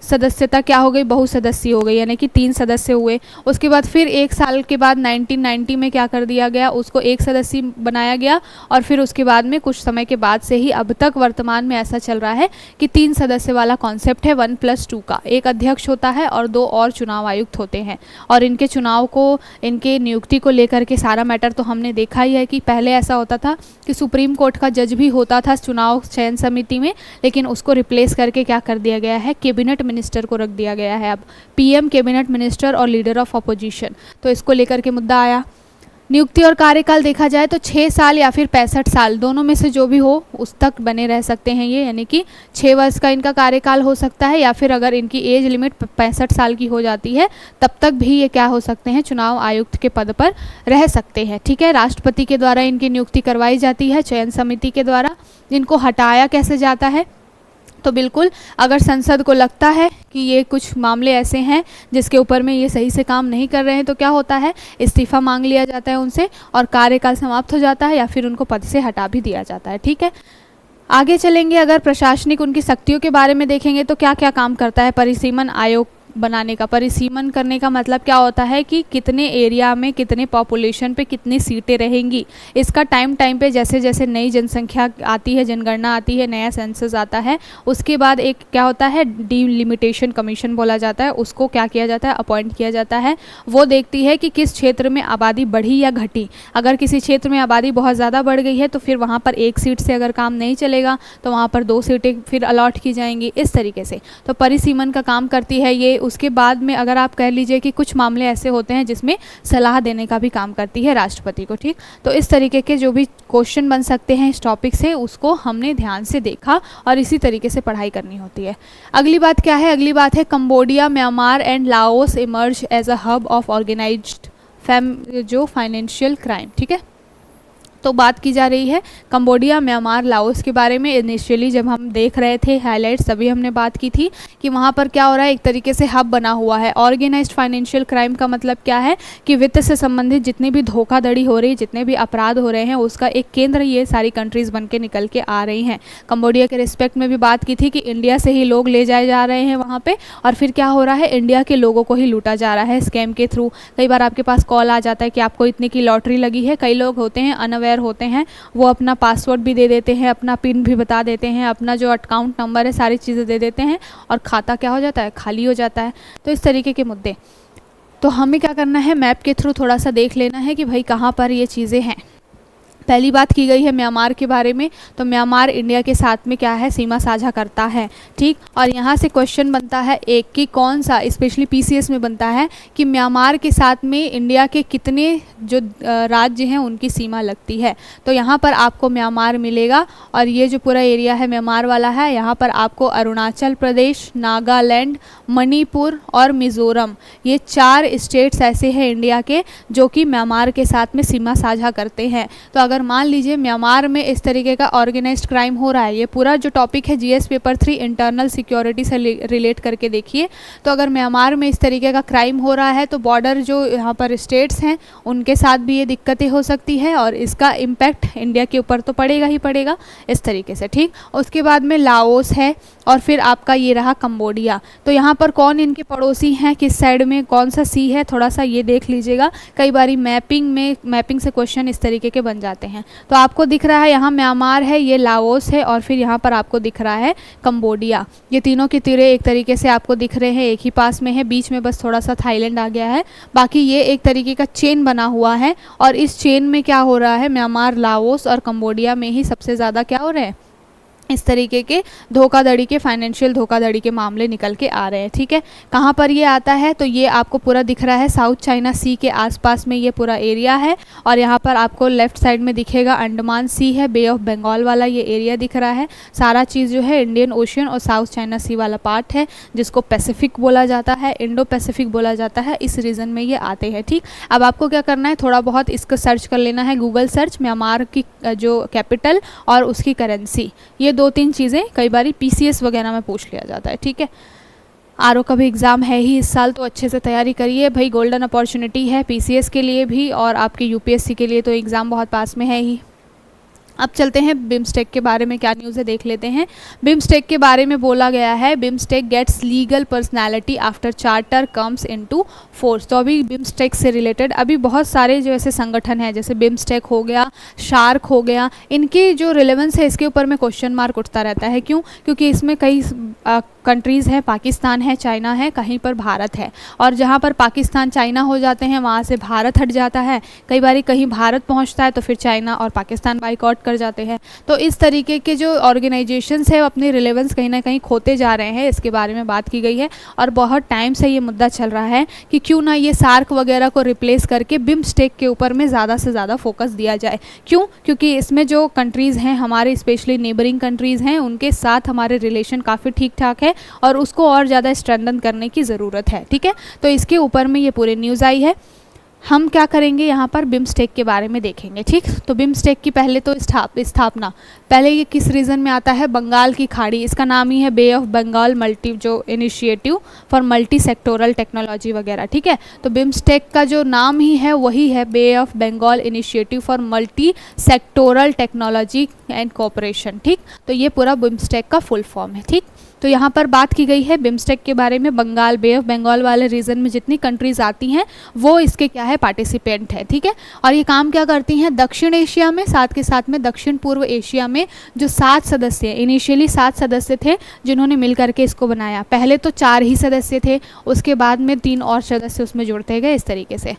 सदस्यता क्या हो गई, बहुसदस्यीय हो गई, यानी कि 3 सदस्य हुए। उसके बाद फिर 1 साल के बाद 1990 में क्या कर दिया गया, उसको 1 सदस्य बनाया गया, और फिर उसके बाद में कुछ समय के बाद से ही अब तक वर्तमान में ऐसा चल रहा है कि 3 सदस्य वाला कॉन्सेप्ट है 1+2 का। एक अध्यक्ष होता है और 2 और चुनाव आयुक्त होते हैं, और इनके चुनाव को, इनके नियुक्ति को लेकर के सारा मैटर तो हमने देखा ही है कि पहले ऐसा होता था कि सुप्रीम कोर्ट का जज भी होता था चुनाव चयन समिति में, लेकिन उसको रिप्लेस करके क्या कर दिया गया है, कैबिनेट मिनिस्टर को रख दिया गया है। अब पीएम, कैबिनेट मिनिस्टर और लीडर ऑफ अपोजिशन, तो इसको लेकर के मुद्दा आया। नियुक्ति और कार्यकाल देखा जाए तो 6 साल या फिर 65 साल, दोनों में से जो भी हो उस तक बने रह सकते हैं ये, यानी कि 6 वर्ष का इनका कार्यकाल हो सकता है, या फिर अगर इनकी एज लिमिट 65 साल की हो जाती है तब तक भी ये क्या हो सकते हैं, चुनाव आयुक्त के पद पर रह सकते हैं। ठीक है, राष्ट्रपति के द्वारा इनकी नियुक्ति करवाई जाती है चयन समिति के द्वारा। इनको हटाया कैसे जाता है, तो बिल्कुल अगर संसद को लगता है कि ये कुछ मामले ऐसे हैं जिसके ऊपर में ये सही से काम नहीं कर रहे हैं, तो क्या होता है, इस्तीफा मांग लिया जाता है उनसे और कार्यकाल समाप्त हो जाता है, या फिर उनको पद से हटा भी दिया जाता है। ठीक है, आगे चलेंगे। अगर प्रशासनिक उनकी शक्तियों के बारे में देखेंगे तो क्या क्या काम करता है परिसीमन आयोग बनाने का। परिसीमन करने का मतलब क्या होता है कि कितने एरिया में, कितने पॉपुलेशन पे कितनी सीटें रहेंगी, इसका टाइम पे जैसे जैसे नई जनसंख्या आती है, जनगणना आती है, नया सेंसस आता है, उसके बाद एक क्या होता है, डिलिमिटेशन कमीशन बोला जाता है, उसको क्या किया जाता है, अपॉइंट किया जाता है। वो देखती है कि किस क्षेत्र में आबादी बढ़ी या घटी। अगर किसी क्षेत्र में आबादी बहुत ज़्यादा बढ़ गई है तो फिर वहाँ पर 1 सीट से अगर काम नहीं चलेगा तो वहाँ पर 2 सीटें फिर अलॉट की जाएंगी, इस तरीके से। तो परिसीमन का काम करती है ये। उसके बाद में अगर आप कह लीजिए कि कुछ मामले ऐसे होते हैं जिसमें सलाह देने का भी काम करती है राष्ट्रपति को। ठीक, तो इस तरीके के जो भी क्वेश्चन बन सकते हैं इस टॉपिक से, उसको हमने ध्यान से देखा और इसी तरीके से पढ़ाई करनी होती है। अगली बात क्या है, अगली बात है Cambodia, Myanmar and Laos emerge as a hub of organised financial crime. ठीक है, तो बात की जा रही है कंबोडिया, म्यांमार, लाओस के बारे में। इनिशियली जब हम देख रहे थे हाइलाइट्स तभी हमने बात की थी कि वहाँ पर क्या हो रहा है, एक तरीके से हब बना हुआ है। ऑर्गेनाइज्ड फाइनेंशियल क्राइम का मतलब क्या है कि वित्त से संबंधित जितनी भी धोखाधड़ी हो रही है, जितने भी अपराध हो रहे हैं, उसका एक केंद्र ये सारी कंट्रीज़ बन के निकल के आ रही हैं। कंबोडिया के रिस्पेक्ट में भी बात की थी कि इंडिया से ही लोग ले जाए जा रहे हैं वहाँ पर, और फिर क्या हो रहा है, इंडिया के लोगों को ही लूटा जा रहा है स्कैम के थ्रू। कई बार आपके पास कॉल आ जाता है कि आपको इतने की लॉटरी लगी है। कई लोग होते हैं अनअवेयर होते हैं, वो अपना पासवर्ड भी दे देते हैं, अपना पिन भी बता देते हैं, अपना जो अकाउंट नंबर है, सारी चीज़ें दे देते हैं, और खाता क्या हो जाता है, खाली हो जाता है। तो इस तरीके के मुद्दे, तो हमें क्या करना है, मैप के थ्रू थोड़ा सा देख लेना है कि भाई कहाँ पर ये चीज़ें हैं। पहली बात की गई है म्यांमार के बारे में, तो म्यांमार इंडिया के साथ में क्या है, सीमा साझा करता है। ठीक, और यहाँ से क्वेश्चन बनता है एक कि कौन सा, स्पेशली पीसीएस में बनता है कि म्यांमार के साथ में इंडिया के कितने जो राज्य हैं उनकी सीमा लगती है। तो यहाँ पर आपको म्यांमार मिलेगा, और ये जो पूरा एरिया है म्यांमार वाला है, यहाँ पर आपको अरुणाचल प्रदेश, नागालैंड, मणिपुर और मिज़ोरम, ये 4 स्टेट्स ऐसे हैं इंडिया के जो कि म्यांमार के साथ में सीमा साझा करते हैं। तो अगर मान लीजिए म्यांमार में इस तरीके का ऑर्गेनाइज्ड क्राइम हो रहा है, ये पूरा जो टॉपिक है जीएस पेपर 3 इंटरनल सिक्योरिटी से रिलेट करके देखिए, तो अगर म्यांमार में इस तरीके का क्राइम हो रहा है तो बॉर्डर जो यहाँ पर स्टेट्स हैं उनके साथ भी ये दिक्कतें हो सकती है, और इसका इम्पैक्ट इंडिया के ऊपर तो पड़ेगा ही पड़ेगा इस तरीके से। ठीक, उसके बाद में लाओस है, और फिर आपका ये रहा कंबोडिया। तो यहाँ पर कौन इनके पड़ोसी हैं, किस साइड में कौन सा सी है, थोड़ा सा ये देख लीजिएगा। कई बारी मैपिंग से क्वेश्चन इस तरीके के बन जाते हैं। तो आपको दिख रहा है यहाँ म्यांमार है, ये लाओस है, और फिर यहाँ पर आपको दिख रहा है कंबोडिया। ये तीनों के तीरे एक तरीके से आपको दिख रहे हैं, एक ही पास में है, बीच में बस थोड़ा सा थाईलैंड आ गया है। बाकी ये एक तरीके का चेन बना हुआ है, और इस चेन में क्या हो रहा है, म्यांमार, लाओस और कंबोडिया में ही सबसे ज़्यादा क्या हो रहा है, इस तरीके के धोखाधड़ी के, फाइनेंशियल धोखाधड़ी के मामले निकल के आ रहे हैं। ठीक है, कहाँ पर ये आता है, तो ये आपको पूरा दिख रहा है साउथ चाइना सी के आसपास में ये पूरा एरिया है। और यहाँ पर आपको लेफ्ट साइड में दिखेगा अंडमान सी है, बे ऑफ बंगाल वाला ये एरिया दिख रहा है। सारा चीज़ जो है इंडियन ओशियन और साउथ चाइना सी वाला पार्ट है, जिसको पैसिफिक बोला जाता है, इंडो पैसिफिक बोला जाता है, इस रीजन में ये आते हैं। ठीक, अब आपको क्या करना है, थोड़ा बहुत इसको सर्च कर लेना है, गूगल सर्च, म्यांमार की जो कैपिटल और उसकी करेंसी, ये 2-3 चीज़ें कई बार पीसीएस वगैरह में पूछ लिया जाता है। ठीक है, आरओ का भी एग्ज़ाम है ही इस साल, तो अच्छे से तैयारी करिए भाई, गोल्डन अपॉर्चुनिटी है पीसीएस के लिए भी और आपके यूपीएससी के लिए, तो एग्ज़ाम बहुत पास में है ही। अब चलते हैं बिम्स्टेक के बारे में क्या न्यूज़ है देख लेते हैं। बिम्स्टेक के बारे में बोला गया है, BIMSTEC gets legal personality after charter comes into force. तो अभी बिम्स्टेक से रिलेटेड अभी बहुत सारे जो ऐसे संगठन हैं, जैसे बिम्स्टेक हो गया, शार्क हो गया, इनकी जो रिलेवेंस है इसके ऊपर में क्वेश्चन मार्क उठता रहता है। क्यों? क्योंकि इसमें कई कंट्रीज़ हैं, पाकिस्तान है, चाइना है, कहीं पर भारत है, और जहाँ पर पाकिस्तान चाइना हो जाते हैं वहाँ से भारत हट जाता है। कई बार कहीं भारत पहुँचता है तो फिर चाइना और पाकिस्तान बाइकआउट कर जाते हैं। तो इस तरीके के जो ऑर्गेनाइजेशंस है अपनी रिलेवेंस कहीं ना कहीं खोते जा रहे हैं, इसके बारे में बात की गई है। और बहुत टाइम से ये मुद्दा चल रहा है कि क्यों ना ये सार्क वगैरह को रिप्लेस करके बिम्स्टेक के ऊपर में ज़्यादा से ज़्यादा फोकस दिया जाए। क्यों? क्योंकि इसमें जो कंट्रीज़ हैं हमारे, स्पेशली नेबरिंग कंट्रीज़ हैं, उनके साथ हमारे रिलेशन काफ़ी ठीक ठाक है और उसको और ज़्यादा स्ट्रेंथन करने की ज़रूरत है। ठीक है, तो इसके ऊपर में ये पूरी न्यूज़ आई है। हम क्या करेंगे यहाँ पर बिम्स्टेक के बारे में देखेंगे। ठीक, तो बिम्स्टेक की पहले तो स्थापना पहले ये किस रीजन में आता है, बंगाल की खाड़ी, इसका नाम ही है बे ऑफ बंगाल मल्टी जो initiative for multi sectoral technology वगैरह। ठीक है, तो बिम्स्टेक का जो नाम ही है वही है bay of Bengal initiative for multi sectoral technology and cooperation. ठीक, तो ये पूरा बिम्स्टेक का फुल फॉर्म है। ठीक, तो यहाँ पर बात की गई है बिम्स्टेक के बारे में, बंगाल, बे ऑफ बंगाल वाले रीजन में जितनी कंट्रीज़ आती हैं वो इसके क्या है, पार्टिसिपेंट है। ठीक है, और ये काम क्या करती हैं, दक्षिण एशिया में, साथ के साथ में दक्षिण पूर्व एशिया में जो 7 सदस्य, इनिशियली 7 सदस्य थे जिन्होंने मिल करके इसको बनाया। पहले तो 4 ही सदस्य थे, उसके बाद में 3 और सदस्य उसमें जुड़ते गए, इस तरीके से।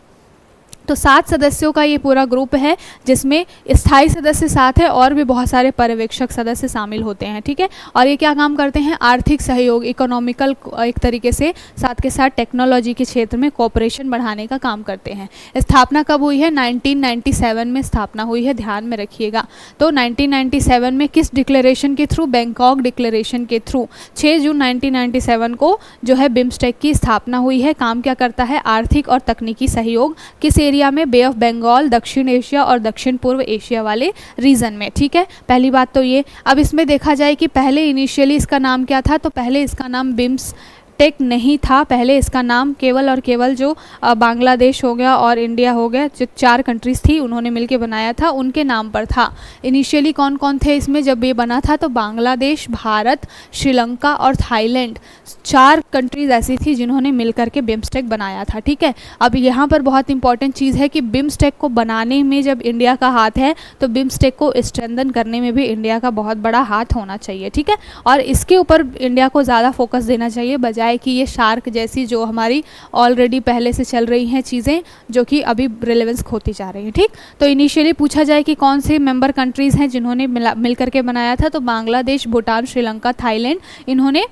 तो 7 सदस्यों का ये पूरा ग्रुप है जिसमें स्थायी सदस्य 7 है और भी बहुत सारे पर्यवेक्षक सदस्य शामिल होते हैं। ठीक है, और ये क्या काम करते हैं, आर्थिक सहयोग, इकोनॉमिकल एक तरीके से, साथ के साथ टेक्नोलॉजी के क्षेत्र में कोऑपरेशन बढ़ाने का काम करते हैं। स्थापना कब हुई है, 1997 में स्थापना हुई है, ध्यान में रखिएगा। तो 1997 में किस डिक्लेरेशन के थ्रू, बैंकॉक डिक्लेरेशन के थ्रू 6 जून 1997 को जो है बिम्स्टेक की स्थापना हुई है। काम क्या करता है, आर्थिक और तकनीकी सहयोग, किस एरिया में, बे ऑफ बंगाल, दक्षिण एशिया और दक्षिण पूर्व एशिया वाले रीजन में। ठीक है, पहली बात तो ये। अब इसमें देखा जाए कि पहले इनिशियली इसका नाम क्या था, तो पहले इसका नाम बिम्स्टेक नहीं था, पहले इसका नाम केवल और केवल जो बांग्लादेश हो गया और इंडिया हो गया, जो 4 कंट्रीज़ थी उन्होंने मिलकर बनाया था, उनके नाम पर था। इनिशियली कौन कौन थे इसमें जब ये बना था, तो बांग्लादेश, भारत, श्रीलंका और थाईलैंड, 4 कंट्रीज़ ऐसी थी जिन्होंने मिलकर के बिम्स्टेक बनाया था। ठीक है, अब यहाँ पर बहुत इंपॉर्टेंट चीज़ है कि बिम्स्टेक को बनाने में जब इंडिया का हाथ है तो बिम्स्टेक को स्ट्रेंथन करने में भी इंडिया का बहुत बड़ा हाथ होना चाहिए। ठीक है, और इसके ऊपर इंडिया को ज़्यादा फोकस देना चाहिए, बजाय कि ये शार्क जैसी जो हमारी ऑलरेडी पहले से चल रही हैं चीज़ें जो कि अभी रिलेवेंस खोती जा रही हैं। ठीक, तो इनिशियली पूछा जाए कि कौन से मेंबर कंट्रीज़ हैं जिन्होंने मिल करके बनाया था, तो बांग्लादेश, भूटान, श्रीलंका, थाईलैंड, इन्होंने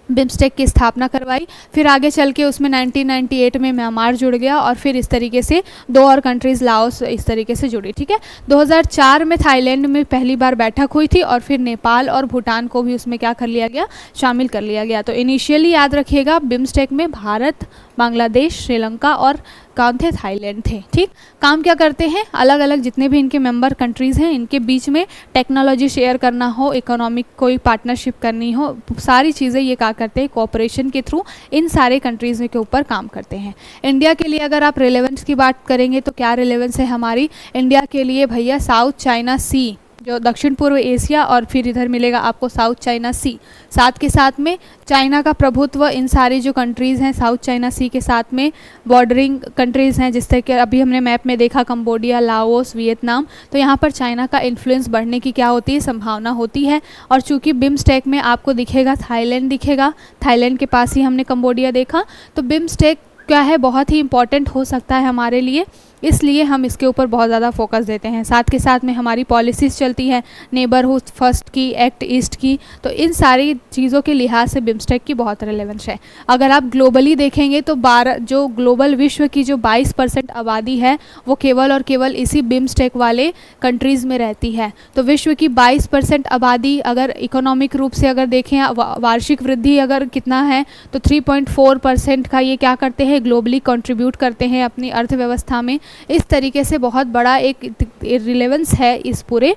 बिम्स्टेक की स्थापना करवाई। फिर आगे चल के उसमें 1998 में म्यांमार जुड़ गया और फिर इस तरीके से 2 और कंट्रीज़, लाओस, इस तरीके से जुड़ी। ठीक है, 2004 में थाईलैंड में पहली बार बैठक हुई थी और फिर नेपाल और भूटान को भी उसमें क्या कर लिया गया, शामिल कर लिया गया। तो इनिशियली याद रखिएगा बिम्स्टेक में भारत, बांग्लादेश, श्रीलंका और कौन थे, थाईलैंड थे। ठीक, काम क्या करते हैं, अलग अलग जितने भी इनके मेंबर कंट्रीज़ हैं इनके बीच में टेक्नोलॉजी शेयर करना हो, इकोनॉमिक कोई पार्टनरशिप करनी हो, सारी चीज़ें ये क्या करते हैं, कोऑपरेशन के थ्रू इन सारे कंट्रीज़ के ऊपर काम करते हैं। इंडिया के लिए अगर आप रिलेवेंस की बात करेंगे तो क्या रिलेवेंस है हमारी इंडिया के लिए भैया, साउथ चाइना सी जो दक्षिण पूर्व एशिया और फिर इधर मिलेगा आपको साउथ चाइना सी, साथ के साथ में चाइना का प्रभुत्व इन सारी जो कंट्रीज़ हैं साउथ चाइना सी के साथ में बॉर्डरिंग कंट्रीज़ हैं, जिस तरह के अभी हमने मैप में देखा कंबोडिया, लाओस, वियतनाम, तो यहाँ पर चाइना का इन्फ्लुएंस बढ़ने की क्या होती है, संभावना होती है। और चूँकि बिम्स्टेक में आपको दिखेगा थाईलैंड दिखेगा, थाईलैंड के पास ही हमने कंबोडिया देखा, तो बिम्स्टेक क्या है, बहुत ही इंपॉर्टेंट हो सकता है हमारे लिए, इसलिए हम इसके ऊपर बहुत ज़्यादा फोकस देते हैं। साथ के साथ में हमारी पॉलिसीज़ चलती है, नेबरहुड फर्स्ट की, एक्ट ईस्ट की, तो इन सारी चीज़ों के लिहाज से बिम्स्टेक की बहुत रेलेवेंस है। अगर आप ग्लोबली देखेंगे तो जो ग्लोबल विश्व की जो 22% आबादी है वो केवल और केवल इसी बिम्स्टेक वाले कंट्रीज़ में रहती है। तो विश्व की 22% आबादी अगर इकोनॉमिक रूप से अगर देखें, वार्षिक वृद्धि अगर कितना है तो 3.4% का ये क्या करते हैं, ग्लोबली कंट्रीब्यूट करते हैं अपनी अर्थव्यवस्था में। इस तरीके से बहुत बड़ा एक रिलेवेंस है इस पूरे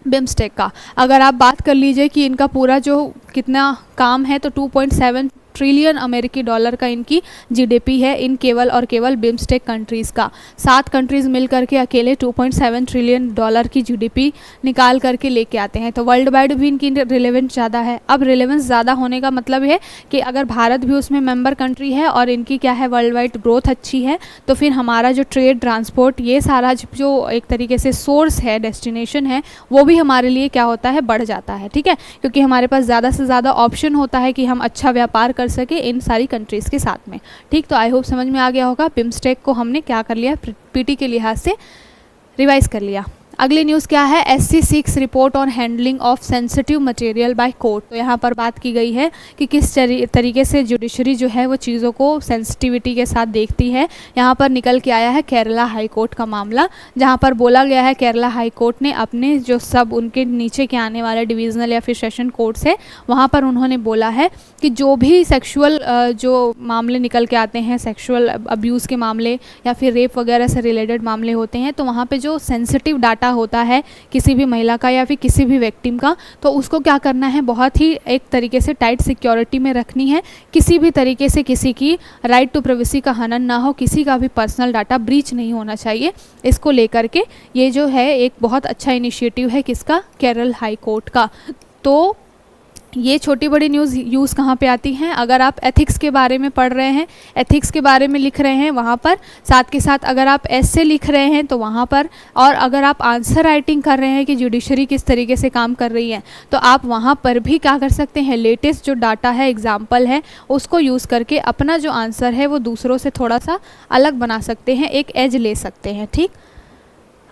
बिम्स्टेक का। अगर आप बात कर लीजिए कि इनका पूरा जो कितना काम है तो 2.7 ट्रिलियन अमेरिकी डॉलर का इनकी जीडीपी है इन केवल और केवल बिम्स्टेक कंट्रीज़ का। 7 कंट्रीज़ मिल करके अकेले 2.7 ट्रिलियन डॉलर की जीडीपी निकाल करके लेके आते हैं। तो वर्ल्ड वाइड भी इनकी रिलेवेंस ज़्यादा है। अब रिलेवेंस ज़्यादा होने का मतलब है कि अगर भारत भी उसमें मेंबर कंट्री है और इनकी क्या है, वर्ल्ड वाइड ग्रोथ अच्छी है, तो फिर हमारा जो ट्रेड, ट्रांसपोर्ट, ये सारा जो एक तरीके से सोर्स है, डेस्टिनेशन है, वो भी हमारे लिए क्या होता है, बढ़ जाता है। ठीक है, क्योंकि हमारे पास ज़्यादा से ज़्यादा ऑप्शन होता है कि हम अच्छा व्यापार कर सके इन सारी कंट्रीज़ के साथ में। ठीक, तो आई होप समझ में आ गया होगा। बिम्स्टेक को हमने क्या कर लिया, पीटी के लिहाज से रिवाइज कर लिया। अगली न्यूज़ क्या है, SC6 report on handling of sensitive material by court. तो यहाँ पर बात की गई है कि किस तरीके से जुडिशरी जो है वो चीज़ों को सेंसिटिविटी के साथ देखती है। यहाँ पर निकल के आया है केरला हाई कोर्ट का मामला, जहाँ पर बोला गया है केरला हाई कोर्ट ने अपने जो सब उनके नीचे के आने वाले डिवीज़नल या फिर सेशन कोर्ट्स है, वहाँ पर उन्होंने बोला है कि जो भी सेक्शुअल जो मामले निकल के आते हैं, सेक्शुअल अब्यूज़ के मामले या फिर रेप वगैरह से रिलेटेड मामले होते हैं, तो वहाँ पर जो सेंसिटिव डाटा होता है किसी भी महिला का या फिर किसी भी विक्टिम का, तो उसको क्या करना है, बहुत ही एक तरीके से टाइट सिक्योरिटी में रखनी है। किसी भी तरीके से किसी की राइट टू प्राइवेसी का हनन ना हो, किसी का भी पर्सनल डाटा ब्रीच नहीं होना चाहिए। इसको लेकर के ये जो है एक बहुत अच्छा इनिशिएटिव है किसका, केरल हाई कोर्ट का। तो ये छोटी बड़ी न्यूज़ यूज़ कहाँ पे आती हैं, अगर आप एथिक्स के बारे में पढ़ रहे हैं, एथिक्स के बारे में लिख रहे हैं वहाँ पर, साथ के साथ अगर आप एस्से लिख रहे हैं तो वहाँ पर, और अगर आप आंसर राइटिंग कर रहे हैं कि जुडिशरी किस तरीके से काम कर रही है, तो आप वहाँ पर भी क्या कर सकते हैं, लेटेस्ट जो डाटा है, एग्जाम्पल है, उसको यूज़ करके अपना जो आंसर है वो दूसरों से थोड़ा सा अलग बना सकते हैं, एक एज ले सकते हैं। ठीक,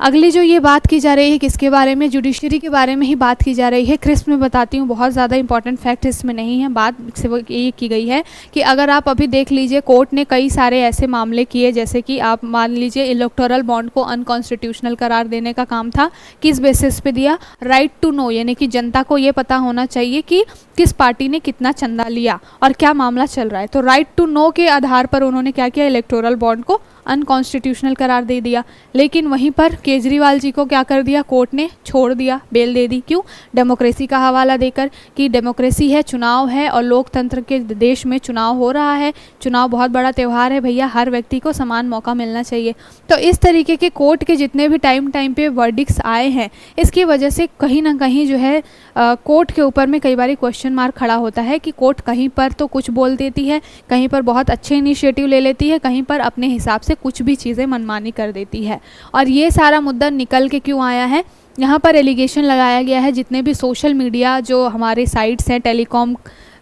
अगली जो ये बात की जा रही है किसके बारे में, जुडिशरी के बारे में ही बात की जा रही है। क्रिस्प में बताती हूँ, बहुत ज़्यादा इंपॉर्टेंट फैक्ट इसमें नहीं है। बात से वो ये की गई है कि अगर आप अभी देख लीजिए, कोर्ट ने कई सारे ऐसे मामले किए, जैसे कि आप मान लीजिए इलेक्टोरल बॉन्ड को अनकॉन्स्टिट्यूशनल करार देने का काम था। किस बेसिस पे दिया, राइट टू नो, यानी कि जनता को ये पता होना चाहिए कि किस पार्टी ने कितना चंदा लिया और क्या मामला चल रहा है। तो राइट टू नो के आधार पर उन्होंने क्या किया, इलेक्टोरल बॉन्ड को अनकॉन्स्टिट्यूशनल करार दे दिया। लेकिन वहीं पर केजरीवाल जी को क्या कर दिया, कोर्ट ने छोड़ दिया, बेल दे दी। क्यों, डेमोक्रेसी का हवाला देकर कि डेमोक्रेसी है, चुनाव है और लोकतंत्र के देश में चुनाव हो रहा है, चुनाव बहुत बड़ा त्यौहार है भैया, हर व्यक्ति को समान मौका मिलना चाहिए। तो इस तरीके के कोर्ट के जितने भी टाइम पे वर्डिक्ट्स आए हैं, इसकी वजह से कहीं ना कहीं जो है कोर्ट के ऊपर में कई बार क्वेश्चन मार्क खड़ा होता है कि कोर्ट कहीं पर तो कुछ बोल देती है, कहीं पर बहुत अच्छे इनिशिएटिव ले लेती है, कहीं पर अपने हिसाब से कुछ भी चीज़ें मनमानी कर देती है। और ये सारा मुद्दा निकल के क्यों आया है, यहाँ पर एलिगेशन लगाया गया है, जितने भी सोशल मीडिया जो हमारे साइट्स हैं, टेलीकॉम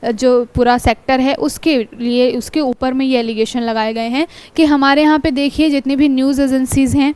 जो पूरा सेक्टर है, उसके लिए उसके ऊपर में ये एलिगेशन लगाए गए हैं कि हमारे यहाँ पे देखिए जितनी भी न्यूज़ एजेंसीज़ हैं,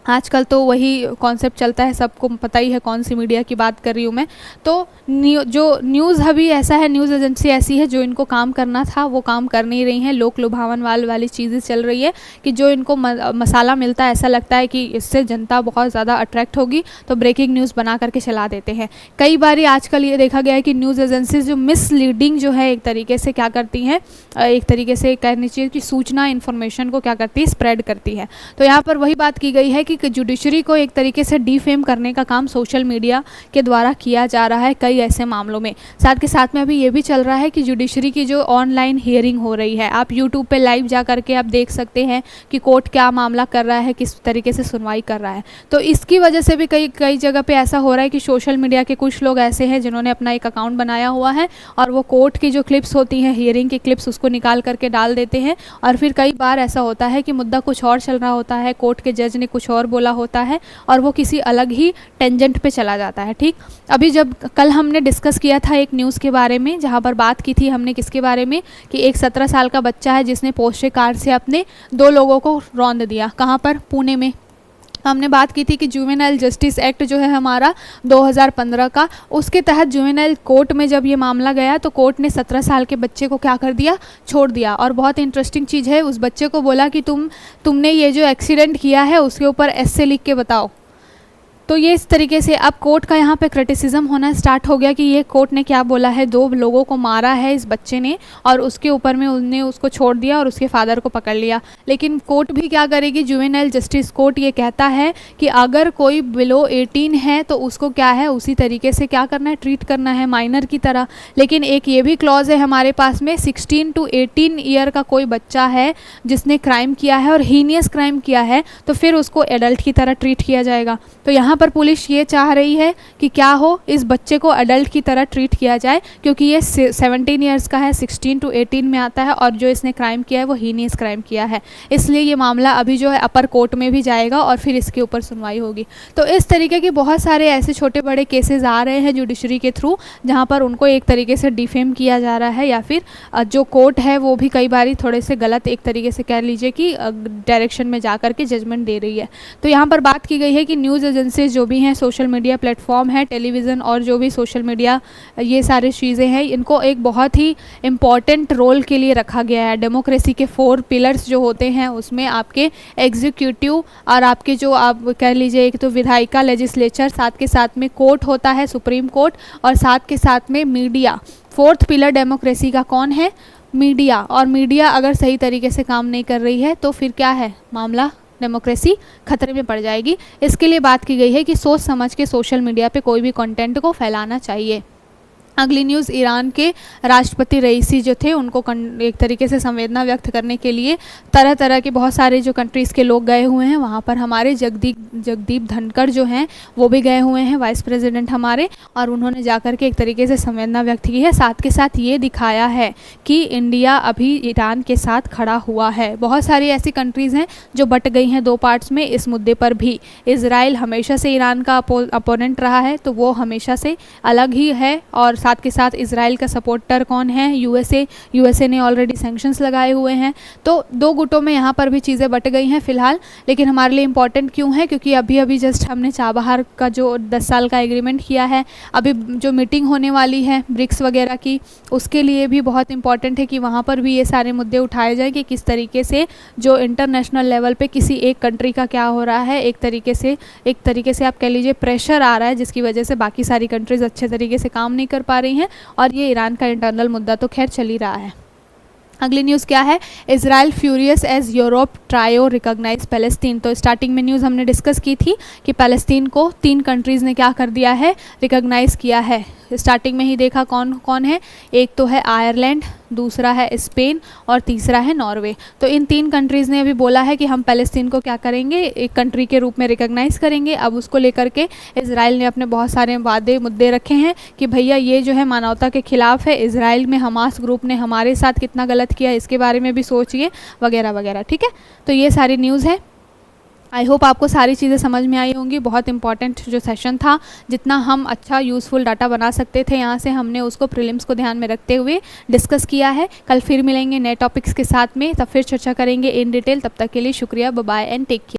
आजकल तो वही कॉन्सेप्ट चलता है, सबको पता ही है कौन सी मीडिया की बात कर रही हूँ मैं। तो जो न्यूज़ अभी ऐसा है, न्यूज़ एजेंसी ऐसी है जो इनको काम करना था वो काम कर नहीं रही हैं। लोक लुभावन वाली चीज़ें चल रही है कि जो इनको मसाला मिलता है, ऐसा लगता है कि इससे जनता बहुत ज़्यादा अट्रैक्ट होगी, तो ब्रेकिंग न्यूज़ बना करके चला देते हैं। कई बार आजकल ये देखा गया है कि न्यूज़ एजेंसीज जो मिसलीडिंग जो है एक तरीके से क्या करती हैं, एक तरीके से कहनी चाहिए कि सूचना इन्फॉर्मेशन को क्या करती है, स्प्रेड करती है। तो यहाँ पर वही बात की गई है कि जुडिशरी को एक तरीके से डिफेम करने का काम सोशल मीडिया के द्वारा किया जा रहा है कई ऐसे मामलों में। साथ के साथ में अभी ये भी चल रहा है कि जुडिशरी की जो ऑनलाइन हियरिंग हो रही है, आप यूट्यूब पे लाइव जा करके आप देख सकते हैं कि कोर्ट क्या मामला कर रहा है, किस तरीके से सुनवाई कर रहा है। तो इसकी वजह से भी कई जगह पे ऐसा हो रहा है कि सोशल मीडिया के कुछ लोग ऐसे हैं जिन्होंने अपना एक अकाउंट बनाया हुआ है और वो कोर्ट की जो क्लिप्स होती हैं, हियरिंग की क्लिप्स, उसको निकाल करके डाल देते हैं। और फिर कई बार ऐसा होता है कि मुद्दा कुछ और चल रहा होता है, कोर्ट के जज ने कुछ और और बोला होता है और वो किसी अलग ही टेंजेंट पे चला जाता है। ठीक, अभी जब कल हमने डिस्कस किया था एक न्यूज़ के बारे में, जहाँ पर बात की थी हमने किसके बारे में, कि एक 17 साल का बच्चा है जिसने पोर्शे कार से अपने 2 लोगों को रौंद दिया। कहाँ पर? पुणे में। हमने बात की थी कि जुवेनाइल जस्टिस एक्ट जो है हमारा 2015 का, उसके तहत जुवेनाइल कोर्ट में जब ये मामला गया तो कोर्ट ने 17 साल के बच्चे को क्या कर दिया? छोड़ दिया। और बहुत इंटरेस्टिंग चीज़ है, उस बच्चे को बोला कि तुमने ये जो एक्सीडेंट किया है उसके ऊपर एस्से लिख के बताओ। तो ये इस तरीके से अब कोर्ट का यहाँ पे क्रिटिसिज्म होना स्टार्ट हो गया कि ये कोर्ट ने क्या बोला है, 2 लोगों को मारा है इस बच्चे ने और उसके ऊपर में उनने उसको छोड़ दिया और उसके फादर को पकड़ लिया। लेकिन कोर्ट भी क्या करेगी? जुवेनाइल जस्टिस कोर्ट ये कहता है कि अगर कोई बिलो 18 है तो उसको क्या है, उसी तरीके से क्या करना है? ट्रीट करना है, माइनर की तरह। लेकिन एक ये भी क्लॉज है हमारे पास में, 16 to 18 ईयर का कोई बच्चा है जिसने क्राइम किया है और हीनियस क्राइम किया है तो फिर उसको एडल्ट की तरह ट्रीट किया जाएगा। तो यहाँ पर पुलिस ये चाह रही है कि क्या हो, इस बच्चे को एडल्ट की तरह ट्रीट किया जाए, क्योंकि ये 17 ईयर्स का है, 16 to 18 में आता है और जो इसने क्राइम किया है वो हीनियस क्राइम किया है। इसलिए ये मामला अभी जो है अपर कोर्ट में भी जाएगा और फिर इसके ऊपर सुनवाई होगी। तो इस तरीके के बहुत सारे ऐसे छोटे बड़े केसेस आ रहे हैं जुडिशरी के थ्रू, जहाँ पर उनको एक तरीके से डिफेम किया जा रहा है, या फिर जो कोर्ट है वो भी कई बार थोड़े से गलत एक तरीके से कह लीजिए कि डायरेक्शन में जा कर के जजमेंट दे रही है। तो यहाँ पर बात की गई है कि न्यूज़ एजेंसीज जो भी हैं, सोशल मीडिया प्लेटफॉर्म है, टेलीविज़न और जो भी सोशल मीडिया, ये सारी चीज़ें हैं, इनको एक बहुत ही इम्पॉर्टेंट रोल के लिए रखा गया है। डेमोक्रेसी के 4 पिलर्स जो होते हैं उसमें आपके एग्जीक्यूटिव और आपके जो आप कह लीजिए एक तो विधायिका लेजिस्लेचर, साथ के साथ में कोर्ट होता है सुप्रीम कोर्ट, और साथ के साथ में मीडिया। 4th पिलर डेमोक्रेसी का कौन है? मीडिया। और मीडिया अगर सही तरीके से काम नहीं कर रही है तो फिर क्या है मामला? डेमोक्रेसी खतरे में पड़ जाएगी। इसके लिए बात की गई है कि सोच समझ के सोशल मीडिया पे कोई भी कंटेंट को फैलाना चाहिए। अगली न्यूज़, ईरान के राष्ट्रपति रईसी जो थे उनको एक तरीके से संवेदना व्यक्त करने के लिए तरह तरह के बहुत सारे जो कंट्रीज़ के लोग गए हुए हैं। वहाँ पर हमारे जगदीप धनखड़ जो हैं वो भी गए हुए हैं, वाइस प्रेसिडेंट हमारे, और उन्होंने जाकर के एक तरीके से संवेदना व्यक्त की है। साथ के साथ ये दिखाया है कि इंडिया अभी ईरान के साथ खड़ा हुआ है। बहुत सारी ऐसी कंट्रीज़ हैं जो बट गई हैं 2 पार्ट्स में इस मुद्दे पर भी। इजराइल हमेशा से ईरान का अपोनेंट रहा है, तो वो हमेशा से अलग ही है, और साथ के साथ इजराइल का सपोर्टर कौन है? यूएसए ने ऑलरेडी सैंक्शंस लगाए हुए हैं। तो 2 गुटों में यहाँ पर भी चीज़ें बट गई हैं फ़िलहाल। लेकिन हमारे लिए इम्पॉर्टेंट क्यों है? क्योंकि अभी जस्ट हमने चाबहार का जो 10 साल का एग्रीमेंट किया है, अभी जो मीटिंग होने वाली है ब्रिक्स वगैरह की, उसके लिए भी बहुत इंपॉर्टेंट है कि वहाँ पर भी ये सारे मुद्दे उठाए जाएँ कि किस तरीके से जो इंटरनेशनल लेवल पे किसी एक कंट्री का क्या हो रहा है, एक तरीके से आप कह लीजिए प्रेशर आ रहा है, जिसकी वजह से बाकी सारी कंट्रीज़ अच्छे तरीके से काम नहीं कर पा रही हैं, और ये ईरान का इंटरनल मुद्दा तो खैर चल ही रहा है। अगली न्यूज़ क्या है? Israel furious as Europe trio recognise Palestine. तो स्टार्टिंग में न्यूज़ हमने डिस्कस की थी कि पैलेस्टीन को 3 कंट्रीज़ ने क्या कर दिया है? रिकॉग्नाइज़ किया है। स्टार्टिंग में ही देखा कौन कौन है, एक तो है आयरलैंड, दूसरा है स्पेन और तीसरा है नॉर्वे। तो इन 3 कंट्रीज़ ने अभी बोला है कि हम पैलेस्टीन को क्या करेंगे? एक कंट्री के रूप में रिकॉग्नाइज़ करेंगे। अब उसको लेकर के इजराइल ने अपने बहुत सारे मुद्दे रखे हैं कि भैया ये जो है मानवता के खिलाफ है, इजराइल में हमास ग्रुप ने हमारे साथ कितना गलत किया, इसके बारे में भी सोचिए वगैरह वगैरह। ठीक है, तो ये सारी न्यूज़ है। आई होप आपको सारी चीज़ें समझ में आई होंगी। बहुत इंपॉर्टेंट जो सेशन था, जितना हम अच्छा यूज़फुल डाटा बना सकते थे यहाँ से, हमने उसको प्रीलिम्स को ध्यान में रखते हुए डिस्कस किया है। कल फिर मिलेंगे नए टॉपिक्स के साथ में, तब फिर चर्चा करेंगे इन डिटेल। तब तक के लिए शुक्रिया, bye bye and take care.